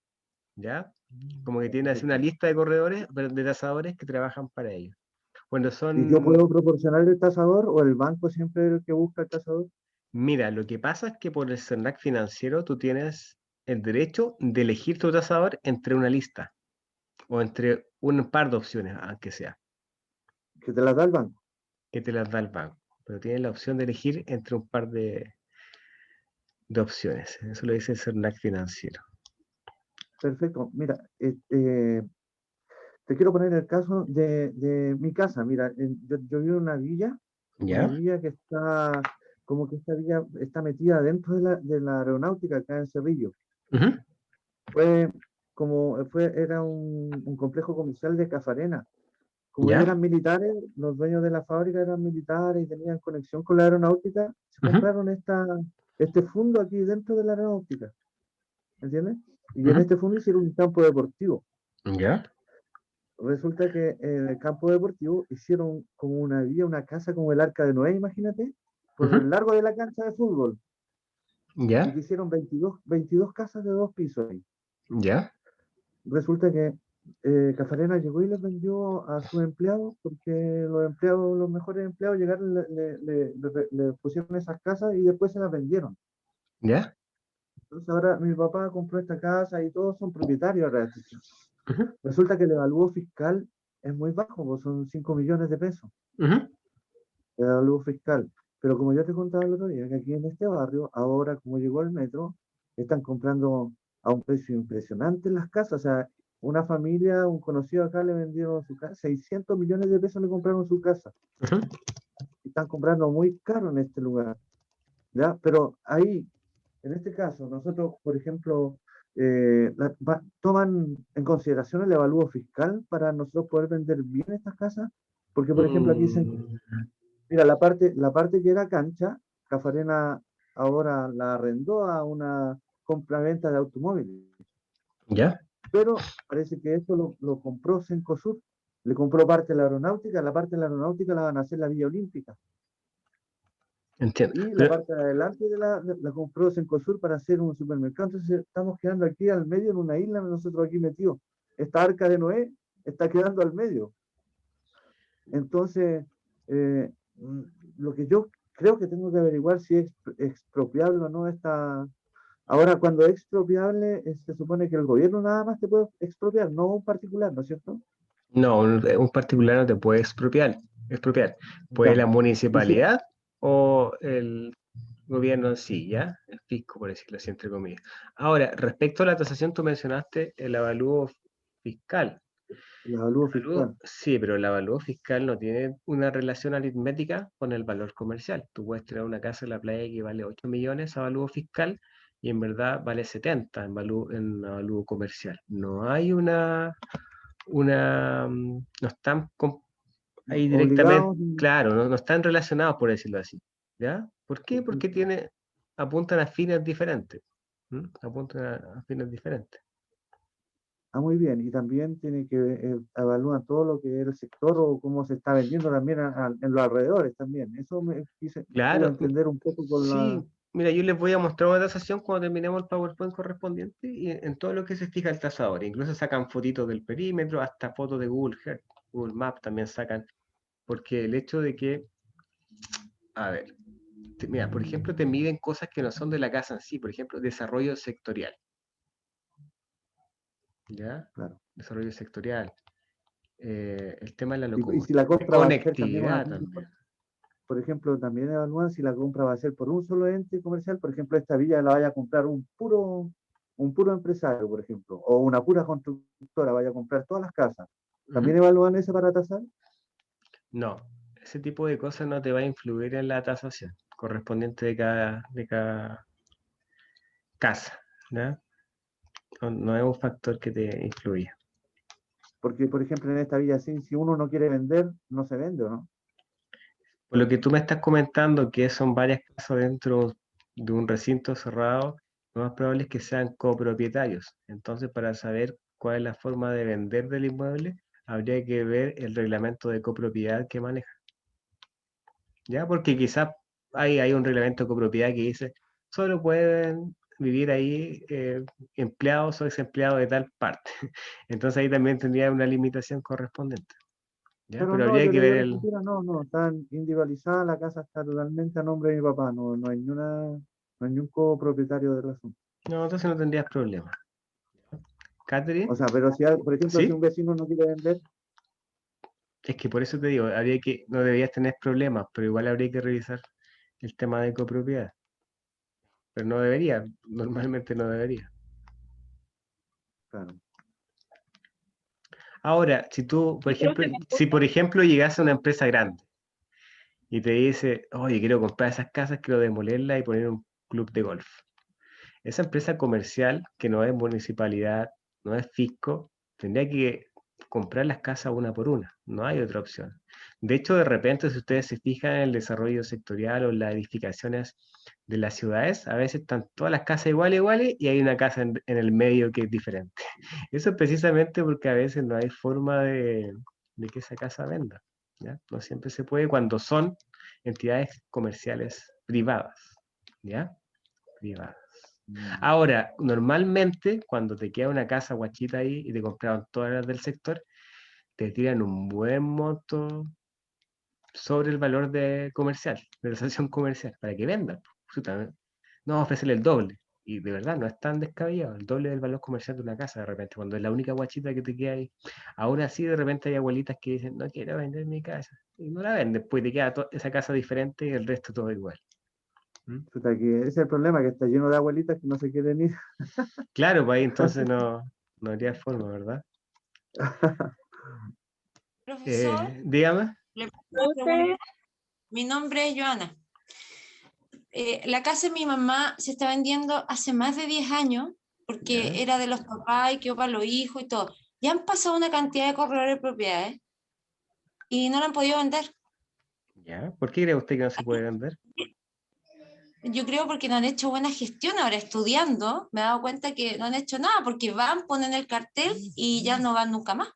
¿ya? Como que tiene así una lista de corredores, de tasadores que trabajan para ellos. Cuando son... ¿Y yo puedo proporcionar el tasador o el banco siempre es el que busca el tasador? Mira, lo que pasa es que por el CERNAC financiero tú tienes el derecho de elegir tu tasador entre una lista o entre un par de opciones, aunque sea. ¿Que te las da el banco? Que te las da el banco. Pero tienes la opción de elegir entre un par de opciones. Eso lo dice el CERNAC financiero. Perfecto. Mira, te quiero poner el caso de mi casa. Mira, yo vivo en una villa que está, como que esta villa está metida dentro de la aeronáutica acá en Cerrillo. Era un complejo comercial de Cafarena, como ¿Ya? ellos eran militares, los dueños de la fábrica eran militares y tenían conexión con la aeronáutica, se compraron este fondo aquí dentro de la aeronáutica, ¿entiendes? Y en este fondo hicieron un campo deportivo. ¿Ya? Resulta que en el campo deportivo hicieron como una casa como el Arca de Noé, imagínate, por el largo de la cancha de fútbol. Y ¿Ya? que hicieron 22 casas de 2 pisos ahí. ¿Ya? Resulta que Cafarena llegó y les vendió a sus empleados, porque los mejores empleados llegaron, le pusieron esas casas y después se las vendieron. ¿Ya? Entonces ahora mi papá compró esta casa y todos son propietarios ahora. Resulta que el evalúo fiscal es muy bajo, pues son 5 millones de pesos. El evalúo fiscal. Pero como yo te contaba el otro día, que aquí en este barrio, ahora como llegó el metro, están comprando a un precio impresionante las casas. O sea, una familia, un conocido acá le vendieron su casa, 600 millones de pesos le compraron su casa. Están comprando muy caro en este lugar. ¿Ya? Pero ahí, en este caso, nosotros, por ejemplo, toman en consideración el evalúo fiscal para nosotros poder vender bien estas casas, porque, por ejemplo, aquí dicen, mira, la parte que era cancha, Cafarena ahora la arrendó a una compraventa de automóviles. ¿Ya? Pero parece que esto lo compró Cencosud, le compró parte de la aeronáutica, la parte de la aeronáutica la van a hacer la Villa Olímpica. Entiendo. Y la parte de adelante la compró Cencosud para hacer un supermercado. Entonces estamos quedando aquí al medio en una isla, nosotros aquí metidos. Esta Arca de Noé está quedando al medio. Entonces, lo que yo creo que tengo que averiguar si es expropiable o no esta. Ahora, cuando es expropiable, se supone que el gobierno nada más te puede expropiar, no un particular, ¿no es cierto? No, un particular no te puede expropiar. Puede Ya. la municipalidad o el gobierno en sí, ¿ya? El fisco, por decirlo así, entre comillas. Ahora, respecto a la tasación, tú mencionaste el avalúo fiscal. El avalúo fiscal. Sí, pero el avalúo fiscal no tiene una relación aritmética con el valor comercial. Tú puedes tener una casa en la playa que vale 8 millones avalúo fiscal y en verdad vale 70 en avalúo comercial. No hay no están ahí directamente, Obligados. claro, no están relacionados, por decirlo así. ¿Ya? ¿Por qué? Porque apuntan a fines diferentes. Apuntan a fines diferentes. Ah, muy bien. Y también tiene que evalúan todo lo que es el sector o cómo se está vendiendo también en los alrededores también. Eso me pude Claro, entender un poco con sí. la. Mira, yo les voy a mostrar una tasación cuando terminemos el PowerPoint correspondiente y en todo lo que se fija el tasador. Incluso sacan fotitos del perímetro, hasta fotos de Google Earth, Google Maps también sacan. Porque el hecho de que, a ver, mira, por ejemplo, te miden cosas que no son de la casa en sí, por ejemplo, desarrollo sectorial. ¿Ya? Claro. Desarrollo sectorial. El tema de la Y si la compra va a ser también conectividad también. por ejemplo, también evalúan si la compra va a ser por un solo ente comercial. Por ejemplo, esta villa la vaya a comprar un puro empresario, por ejemplo, o una pura constructora vaya a comprar todas las casas. ¿También evalúan eso para tasar? No, ese tipo de cosas no te va a influir en la tasación correspondiente de cada casa, ¿ya? No es un factor que te influya. Porque, por ejemplo, en esta villa, si uno no quiere vender, no se vende, ¿o no? Por lo que tú me estás comentando, que son varias casas dentro de un recinto cerrado, lo más probable es que sean copropietarios. Entonces, para saber cuál es la forma de vender del inmueble, habría que ver el reglamento de copropiedad que maneja. ¿Ya? Porque quizás hay un reglamento de copropiedad que dice, solo pueden vivir ahí empleados o desempleados de tal parte. Entonces ahí también tendría una limitación correspondiente. ¿ya? Pero Pero no, habría yo que le digo ver a la el... escritura, no, está individualizada, la casa está totalmente a nombre de mi papá, no hay ni un copropietario de razón. No, entonces no tendrías problema. ¿Catherine? O sea, pero si, por ejemplo, si un vecino no quiere vender, Es que por eso te digo, no deberías tener problemas, pero igual habría que revisar el tema de copropiedad. Pero no debería, normalmente no debería. claro. Ahora, si tú, por ejemplo, llegas a una empresa grande y te dice, oye, quiero comprar esas casas, quiero demolerlas y poner un club de golf. Esa empresa comercial, que no es municipalidad, no es fisco, tendría que comprar las casas una por una, no hay otra opción. De hecho, de repente, si ustedes se fijan en el desarrollo sectorial o las edificaciones de las ciudades, a veces están todas las casas iguales, y hay una casa en el medio que es diferente. Eso es precisamente porque a veces no hay forma de que esa casa venda, ¿ya? No siempre se puede cuando son entidades comerciales privadas, ¿ya? Privadas. Ahora, normalmente, cuando te queda una casa guachita ahí y te compraron todas las del sector, te tiran un buen monto sobre el valor de comercial, de la asociación comercial, para que vendan. No, ofrecerle el doble. Y de verdad, no es tan descabellado, el doble del valor comercial de una casa, de repente, cuando es la única guachita que te queda ahí. Ahora sí, de repente hay abuelitas que dicen, no quiero vender mi casa. Y no la venden, pues te queda esa casa diferente y el resto todo igual. Puta, que ese es el problema, que está lleno de abuelitas que no se quieren ir. Claro, pues ahí entonces no habría forma, ¿verdad? Profesor, Dígame. le puedo preguntar. Mi nombre es Joana. La casa de mi mamá se está vendiendo hace más de 10 años porque era de los papás y quedó para los hijos y todo. Ya han pasado una cantidad de corredores de propiedades y no la han podido vender. ¿Ya? ¿Por qué cree usted que no se puede vender? Yo creo porque no han hecho buena gestión. Ahora estudiando me he dado cuenta que no han hecho nada porque van, ponen el cartel y ya no van nunca más.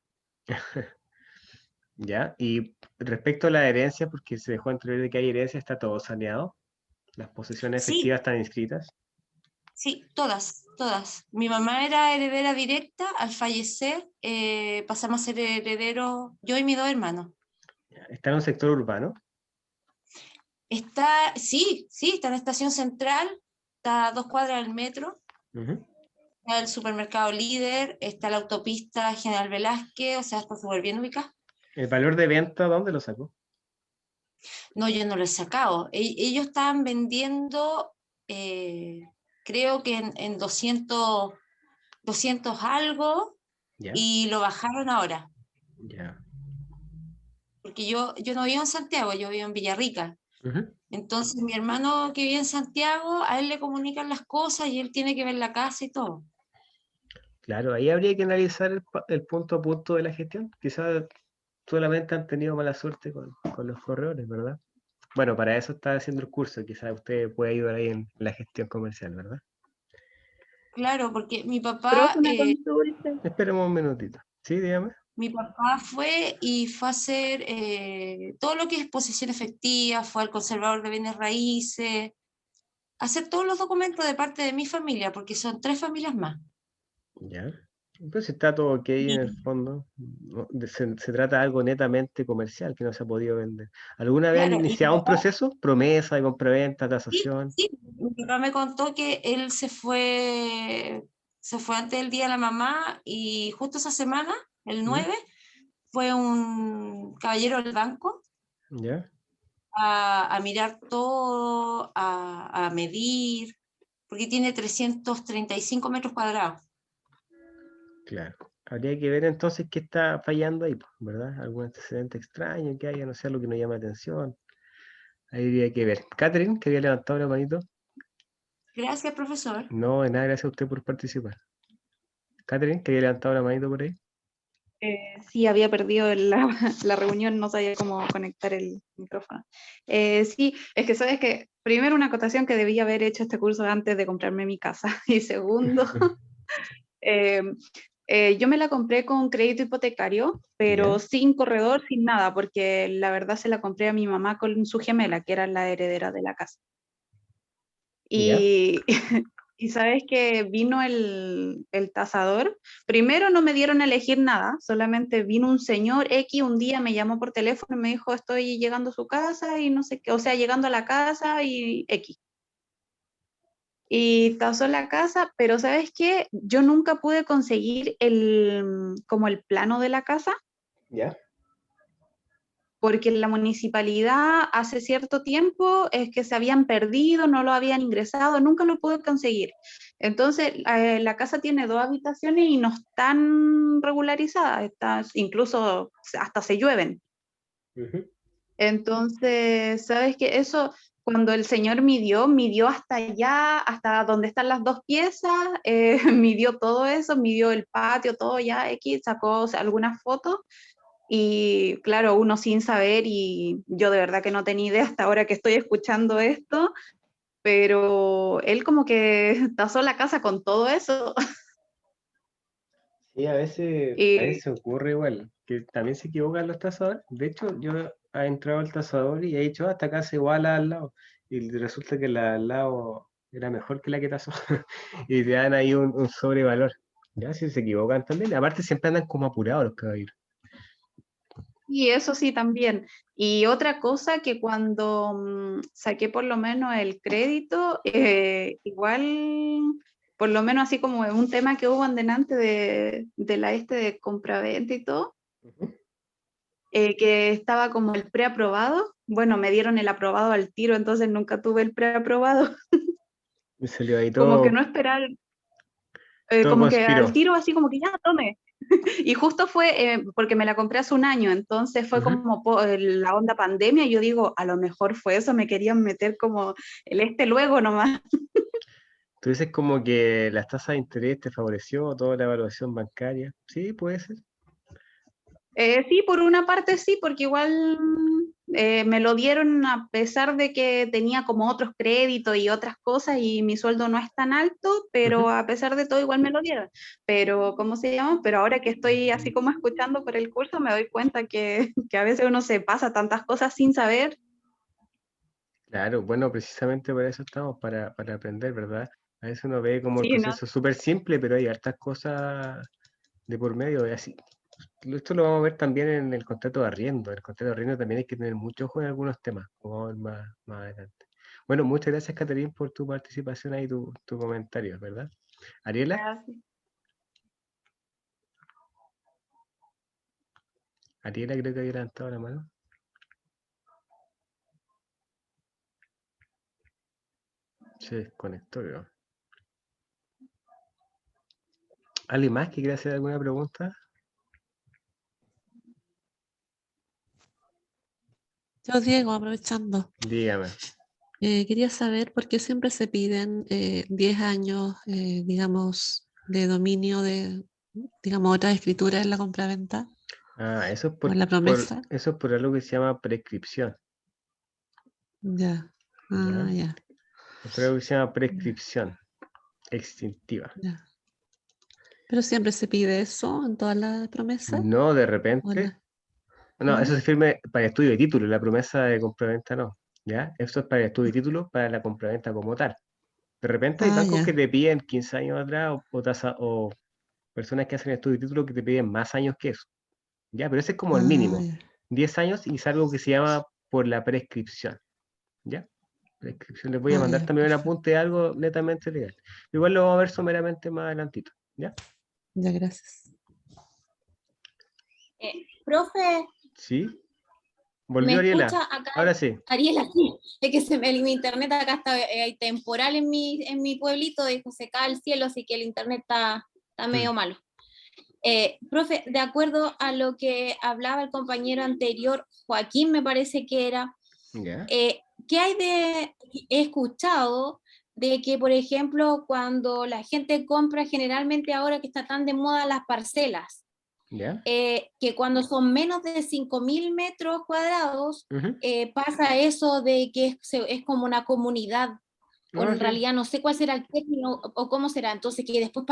¿Ya? Y respecto a la herencia, porque se dejó entrever de que hay herencia, ¿está todo saneado? ¿Las posesiones efectivas están inscritas? Sí, todas, todas. Mi mamá era heredera directa, al fallecer pasamos a ser herederos yo y mis 2 hermanos. ¿Está en un sector urbano? Sí, está en la estación central, está a 2 cuadras del metro, está el supermercado Líder, está la autopista General Velázquez, o sea, está súper bien ubicada. ¿El valor de venta dónde lo sacó? No, yo no lo he sacado. Ellos estaban vendiendo, creo que en 200 algo, y lo bajaron ahora. Ya. Porque yo no vivo en Santiago, yo vivo en Villarrica. Entonces mi hermano que vive en Santiago, a él le comunican las cosas y él tiene que ver la casa y todo. Claro, ahí habría que analizar el punto a punto de la gestión. Quizás solamente han tenido mala suerte con los corredores, ¿verdad? Bueno, para eso está haciendo el curso, quizás usted puede ayudar ahí en la gestión comercial, ¿verdad? Claro, porque mi papá... Esperemos un minutito. Sí, dígame. Mi papá fue a hacer todo lo que es posesión efectiva, fue al conservador de bienes raíces, hacer todos los documentos de parte de mi familia, porque son 3 familias más. Ya. Entonces está todo ok en el fondo. Se trata de algo netamente comercial que no se ha podido vender. ¿Alguna vez han iniciado un proceso? ¿Promesa de compraventa, tasación? Sí, mi papá me contó que él se fue antes del Día de la Mamá y justo esa semana, el 9, fue un caballero del banco ¿Ya? a mirar todo, a medir, porque tiene 335 metros cuadrados. Claro. Habría que ver entonces qué está fallando ahí, ¿verdad? Algún antecedente extraño que haya, no sé, algo que nos llame la atención. Ahí habría que ver. Catherine, que había levantado la manito. Gracias, profesor. No, de nada, gracias a usted por participar. Catherine, que había levantado la manito por ahí. Sí, había perdido la reunión, no sabía cómo conectar el micrófono. Sí, es que sabes que, primero, una acotación que debía haber hecho este curso antes de comprarme mi casa. Y segundo, yo me la compré con crédito hipotecario, pero sin corredor, sin nada, porque la verdad se la compré a mi mamá con su gemela, que era la heredera de la casa. Y, y sabes que vino el tasador. Primero no me dieron a elegir nada, solamente vino un señor X, un día me llamó por teléfono y me dijo, estoy llegando a su casa y no sé qué, o sea, llegando a la casa y X. Y tasó la casa, pero ¿sabes qué? Yo nunca pude conseguir como el plano de la casa. ¿Ya? Porque la municipalidad hace cierto tiempo es que se habían perdido, no lo habían ingresado, nunca lo pude conseguir. Entonces, la casa tiene 2 habitaciones y no están regularizadas, incluso hasta se llueven. Entonces, ¿sabes qué? Eso cuando el señor midió hasta allá, hasta donde están las 2 piezas, midió todo eso, midió el patio, todo ya, X, sacó, o sea, algunas fotos. Y claro, uno sin saber, y yo de verdad que no tenía idea hasta ahora que estoy escuchando esto, pero él como que tasó la casa con todo eso. Sí, a veces Y ocurre igual, que también se equivocan los tasadores. De hecho, yo he entrado al tasador y he dicho, "Ah, esta casa igual a la al lado". Y resulta que la de al lado era mejor que la que tasó. Y te dan ahí un sobrevalor. Ya, si se equivocan también. Aparte, siempre andan como apurados los caballeros. Y eso sí también. Y otra cosa que cuando saqué por lo menos el crédito, igual, por lo menos así como un tema que hubo en delante de la de compraventa y todo, que estaba como el preaprobado. Bueno, me dieron el aprobado al tiro, entonces nunca tuve el preaprobado. Me salió ahí Como que todo, no esperar, todo como que al conspiró. tiro así como que ya tome. Y justo fue porque me la compré hace un año, entonces fue Ujú. como la onda pandemia, y yo digo, a lo mejor fue eso, me querían meter como luego nomás. Tú dices como que las tasas de interés te favoreció, toda la evaluación bancaria. Sí, puede ser. Sí, por una parte sí, porque igual me lo dieron a pesar de que tenía como otros créditos y otras cosas y mi sueldo no es tan alto, pero Ujú. a pesar de todo igual me lo dieron. Pero, ¿cómo se llama? Pero ahora que estoy así como escuchando por el curso, me doy cuenta que a veces uno se pasa tantas cosas sin saber. Claro, bueno, precisamente para eso estamos, para aprender, ¿verdad? A veces uno ve como el Sí, ¿no? proceso súper simple, pero hay hartas cosas de por medio. Y así. Esto lo vamos a ver también en el contrato de arriendo. En el contrato de arriendo también hay que tener mucho ojo en algunos temas, como vamos a ver más adelante. Bueno, muchas gracias, Catherine, por tu participación ahí, tu comentario, ¿verdad? Ariela, Gracias. Ariela creo que había levantado la mano. Se desconectó, creo. ¿Alguien más que quiera hacer alguna pregunta? Yo, Diego, aprovechando, Dígame. quería saber por qué siempre se piden 10 años, digamos, de dominio de, digamos, otras escrituras en la compraventa Ah, eso es o en la promesa. eso es por algo que se llama prescripción, Ya, ¿ya? ya, Es por algo que se llama ya, prescripción extintiva. ya. Pero siempre se pide eso en todas las promesas. No, de ¿O repente. No, eso ¿Mm? se firme para el estudio de título, la promesa de compraventa no, ¿ya? Eso es para el estudio de título, para la compraventa como tal. De repente hay Ah, bancos que ya, te piden 15 años atrás o personas que hacen estudio de título que te piden más años que eso, ¿ya? Pero ese es como el ah, mínimo, ya, 10 años y es algo que se llama por la prescripción, ¿ya? Prescripción. Les voy a ah, mandar ya, también un perfecto. apunte de algo netamente legal. Igual lo vamos a ver someramente más adelantito, ¿ya? Ya, gracias. Profe, ¿Sí? ¿me ¿Volvió Ariela? escucha acá? Ahora sí. Ariela, sí, es que mi internet acá está temporal en mi pueblito, y se cae el cielo, así que el internet está medio malo. Profe, de acuerdo a lo que hablaba el compañero anterior, Joaquín me parece que era, ¿Ya? ¿qué hay he escuchado de que, por ejemplo, cuando la gente compra, generalmente ahora que está tan de moda las parcelas, ¿Ya? que cuando son menos de 5.000 metros cuadrados, Ujú. pasa eso de que es como una comunidad, o Ah, en sí. realidad no sé cuál será el término o cómo será, entonces que después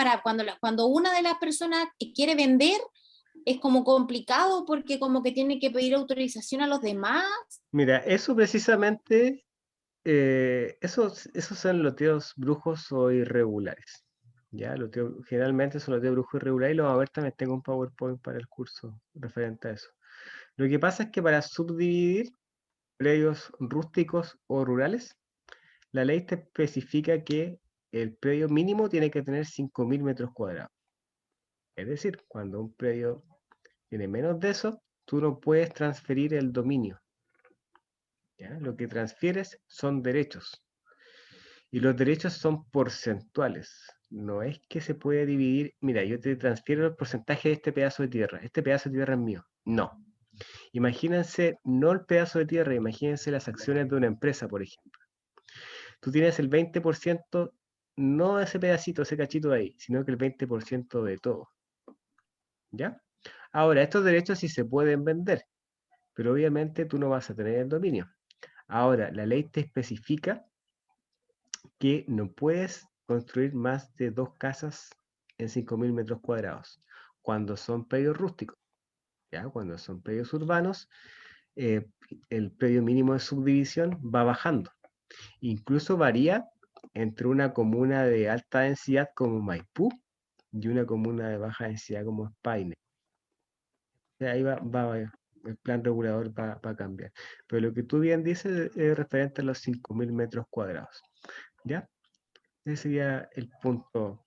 cuando una de las personas quiere vender, es como complicado porque como que tiene que pedir autorización a los demás. Mira, eso precisamente, esos son loteos brujos o irregulares. ¿Ya? Generalmente son loteos brujos irregulares y lo vamos a ver también. Tengo un PowerPoint para el curso referente a eso. Lo que pasa es que para subdividir predios rústicos o rurales, la ley te especifica que el predio mínimo tiene que tener 5.000 metros cuadrados. Es decir, cuando un predio tiene menos de eso, tú no puedes transferir el dominio. ¿Ya? Lo que transfieres son derechos. Y los derechos son porcentuales. No es que se puede dividir, mira, yo te transfiero el porcentaje de este pedazo de tierra. Este pedazo de tierra es mío. No. Imagínense, no el pedazo de tierra, imagínense las acciones de una empresa, por ejemplo. tú tienes el 20%, no ese pedacito, ese cachito de ahí, sino que el 20% de todo. ¿Ya? Ahora, estos derechos sí se pueden vender, pero obviamente tú no vas a tener el dominio. Ahora, la ley te especifica que no puedes construir más de 2 casas en 5.000 metros cuadrados, cuando son predios rústicos. ¿Ya? Cuando son predios urbanos, el predio mínimo de subdivisión va bajando. Incluso varía entre una comuna de alta densidad como Maipú y una comuna de baja densidad como Espaine. Ahí el plan regulador va a cambiar. Pero lo que tú bien dices es referente a los 5.000 metros cuadrados. ¿Ya? Ese sería el punto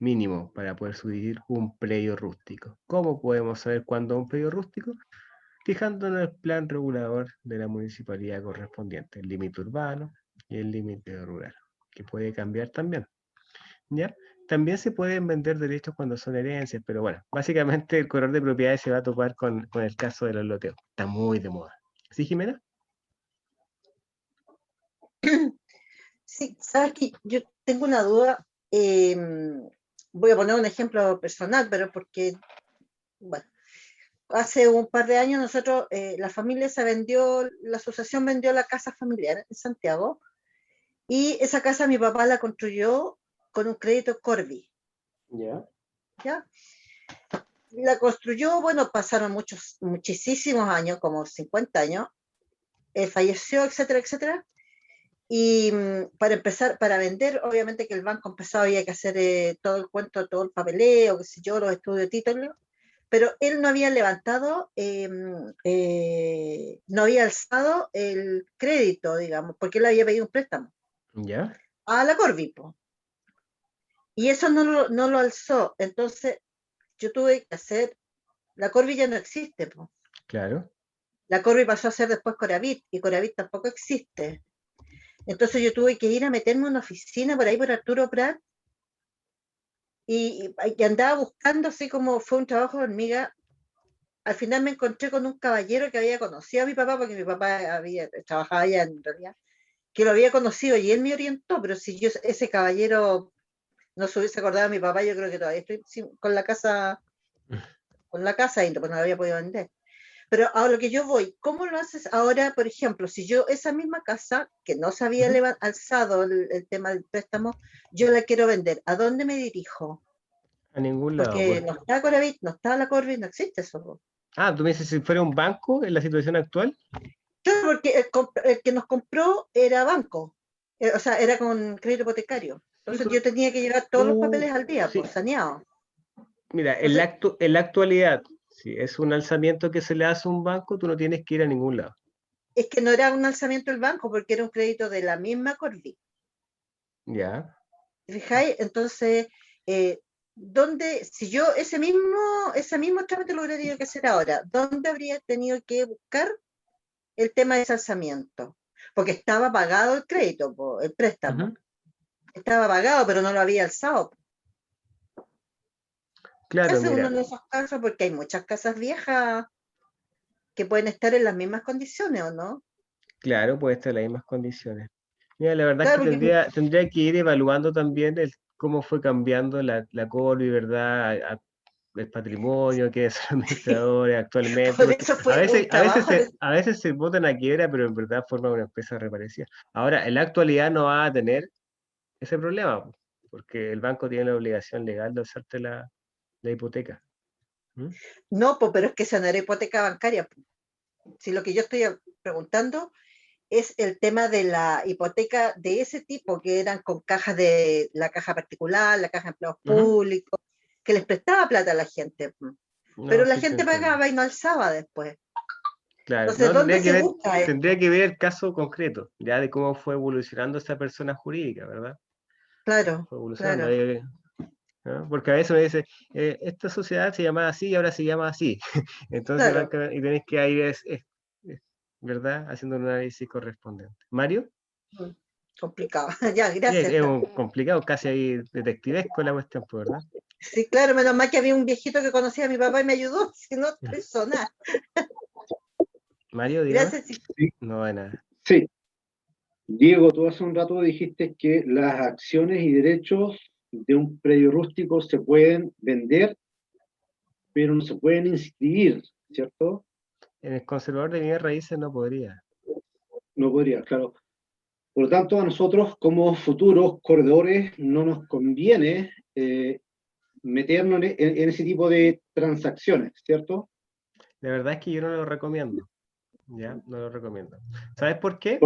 mínimo para poder subdividir un predio rústico. ¿Cómo podemos saber cuándo es un predio rústico? Fijándonos en el plan regulador de la municipalidad correspondiente, el límite urbano y el límite rural, que puede cambiar también. ¿Ya? También se pueden vender derechos cuando son herencias, pero bueno, básicamente el corredor de propiedades se va a topar con el caso de los loteos. Está muy de moda. ¿Sí, Jimena? Sí, sabes que yo tengo una duda. Voy a poner un ejemplo personal, pero porque, bueno, hace un par de años nosotros, la familia la asociación vendió la casa familiar en Santiago, y esa casa mi papá la construyó con un crédito Corby. ¿Ya? ¿Ya? La construyó, bueno, pasaron muchísimos años, como 50 años, falleció, etcétera, etcétera. Y para empezar, para vender, obviamente que el banco empezaba, había que hacer todo el cuento, todo el papeleo, qué sé yo, los estudios de título, pero él no había levantado, no había alzado el crédito, digamos, porque él había pedido un préstamo. ¿Ya? A la Corby, po. Y eso no lo alzó. Entonces, yo tuve que hacer, la Corby ya no existe, po. Claro. La Corby pasó a ser después Coravit, y Coravit tampoco existe. Entonces yo tuve que ir a meterme en una oficina por ahí por Arturo Prat, y andaba buscando, así como fue un trabajo de hormiga. Al final me encontré con un caballero que había conocido a mi papá, porque mi papá trabajaba allá en realidad, que lo había conocido, y él me orientó. Pero si yo, ese caballero, no se hubiese acordado de mi papá, yo creo que todavía estoy con la casa y pues no la había podido vender. Pero a lo que yo voy, ¿cómo lo haces ahora, por ejemplo, si yo esa misma casa, que no se había alzado el tema del préstamo, yo la quiero vender? ¿A dónde me dirijo? A ningún lado. Porque no está Coravit, no está la Corby, no existe eso. Ah, tú me dices si fuera un banco en la situación actual. Claro, porque el que nos compró era banco, o sea, era con crédito hipotecario. Entonces yo tenía que llevar todos los papeles al día, sí. pues, saneado. Mira, en la actualidad, si es un alzamiento que se le hace a un banco, tú no tienes que ir a ningún lado. Es que no era un alzamiento del banco, porque era un crédito de la misma Corby. Ya. ¿Fijáis? Entonces, ¿dónde, si yo ese mismo trámite lo hubiera tenido que hacer ahora, dónde habría tenido que buscar el tema de alzamiento? Porque estaba pagado el crédito, el préstamo. Estaba pagado, pero no lo había alzado. Claro, ¿Qué hace mira. uno en esos casos? Porque hay muchas casas viejas que pueden estar en las mismas condiciones, ¿o no? Claro, puede estar en las mismas condiciones. Mira, la verdad Claro, es que tendría que ir evaluando también cómo fue cambiando la Corby, ¿verdad? El patrimonio, que es administradores actualmente. Por eso fue un trabajo. A veces se botan a quiebra, pero en verdad forman una empresa reparecida. Ahora, en la actualidad no va a tener ese problema, porque el banco tiene la obligación legal de hacerte la hipoteca. No, pero es que esa no era hipoteca bancaria. Si lo que yo estoy preguntando es el tema de la hipoteca de ese tipo, que eran con cajas de la caja particular, la caja de empleados públicos, que les prestaba plata a la gente. Pero la gente pagaba y no alzaba después. Claro, entonces, ¿dónde se busca esto? Tendría que ver el caso concreto, ya de cómo fue evolucionando esta persona jurídica, ¿verdad? Claro, fue evolucionando. ¿No? Porque a veces me dice, esta sociedad se llamaba así y ahora se llama así. Entonces, y tenés que ir, ¿verdad? Haciendo un análisis correspondiente. ¿Mario? Complicado. Ya, gracias. Es un complicado, casi ahí detectivesco la cuestión, ¿verdad? Sí, claro, menos mal que había un viejito que conocía a mi papá y me ayudó, si no, persona. Mario, dígame. Gracias. No, de nada. Sí. Diego, tú hace un rato dijiste que las acciones y derechos de un predio rústico se pueden vender, pero no se pueden inscribir, ¿cierto? En el conservador de bienes raíces no podría. No podría, claro. Por lo tanto, a nosotros como futuros corredores no nos conviene meternos en ese tipo de transacciones, ¿cierto? La verdad es que yo no lo recomiendo. Ya, no lo recomiendo. ¿Sabes por qué?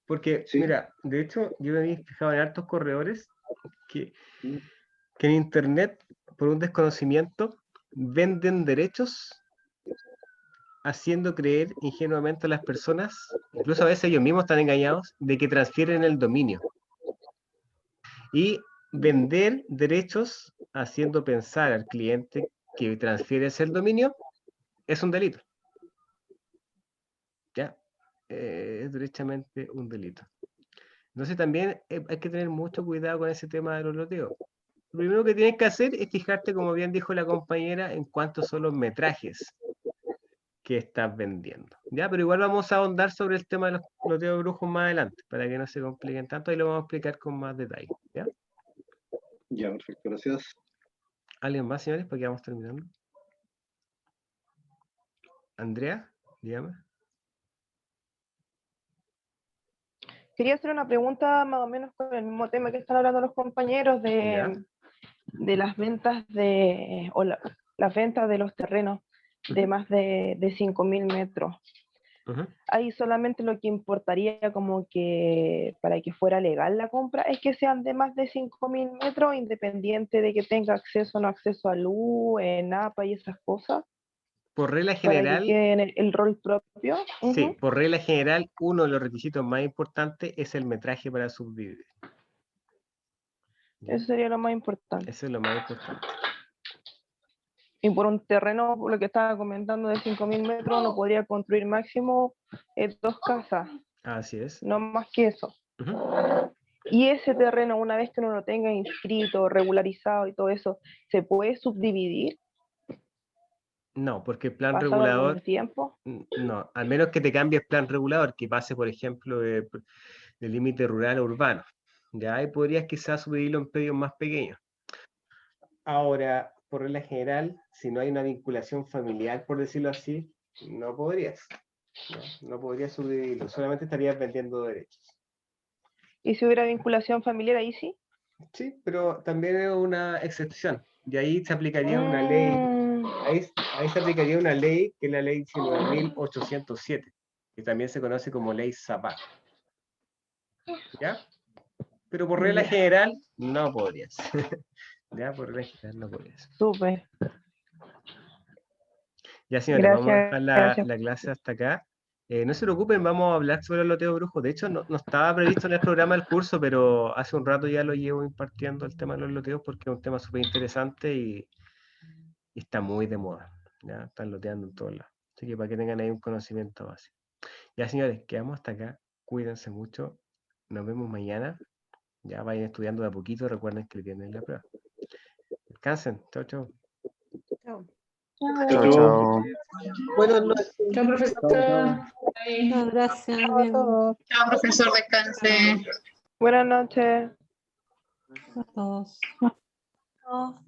Porque, sí. Mira, de hecho, yo me he fijado en hartos corredores que en internet, por un desconocimiento, venden derechos haciendo creer ingenuamente a las personas, incluso a veces ellos mismos están engañados, de que transfieren el dominio. Y vender derechos haciendo pensar al cliente que transfieres el dominio es un delito. ¿Ya? Es derechamente un delito. Entonces también hay que tener mucho cuidado con ese tema de los loteos. Lo primero que tienes que hacer es fijarte, como bien dijo la compañera, en cuántos son los metrajes que estás vendiendo. ¿Ya? Pero igual vamos a ahondar sobre el tema de los loteos brujos más adelante, para que no se compliquen tanto, y lo vamos a explicar con más detalle. ¿Ya? Ya, perfecto, gracias. ¿Alguien más, señores? Porque vamos terminando. Andrea, dígame. Quería hacer una pregunta más o menos con el mismo tema que están hablando los compañeros de las ventas las ventas de los terrenos de más de 5.000 metros. Ahí solamente lo que importaría como que para que fuera legal la compra es que sean de más de 5.000 metros, independiente de que tenga acceso o no acceso a luz, APA y esas cosas. Por regla general, para que quede en el rol propio. Sí, por regla general, uno de los requisitos más importantes es el metraje para subdividir. Eso sería lo más importante. Eso es lo más importante. Y por un terreno, por lo que estaba comentando, de 5.000 metros, uno podría construir máximo 2 casas. Así es. No más que eso. Y ese terreno, una vez que uno lo tenga inscrito, regularizado y todo eso, ¿se puede subdividir? No, porque el plan ¿Pasado regulador... algún tiempo? No, al menos que te cambies plan regulador, que pase, por ejemplo, del límite rural a urbano. Ya ahí podrías quizás subdividirlo en predios más pequeños. Ahora, por regla general, si no hay una vinculación familiar, por decirlo así, no podrías. No podrías subdividirlo, solamente estarías vendiendo derechos. ¿Y si hubiera vinculación familiar ahí sí? Sí, pero también es una excepción. Y ahí se aplicaría una ley. Ahí se aplicaría una ley, que es la ley 19.807, que también se conoce como ley Zapata. ¿Ya? Pero por regla general, no podrías. Ya, por regla general no podrías. Súper. Ya, señores, vamos a dejar la clase hasta acá. No se preocupen, vamos a hablar sobre el loteo brujo. De hecho, no estaba previsto en el programa del curso, pero hace un rato ya lo llevo impartiendo el tema de los loteos porque es un tema súper interesante y está muy de moda. Ya están loteando en todos lados. Así que para que tengan ahí un conocimiento básico. Ya, señores, quedamos hasta acá. Cuídense mucho. Nos vemos mañana. Ya vayan estudiando de a poquito. Recuerden que tienen la prueba. Descansen. Chau, chau. Chao. Chao, chao. Buenas noches. Chao, profesor. Muchas gracias. Chao a todos. Chao, profesor, descanse. Buenas noches. A todos. No.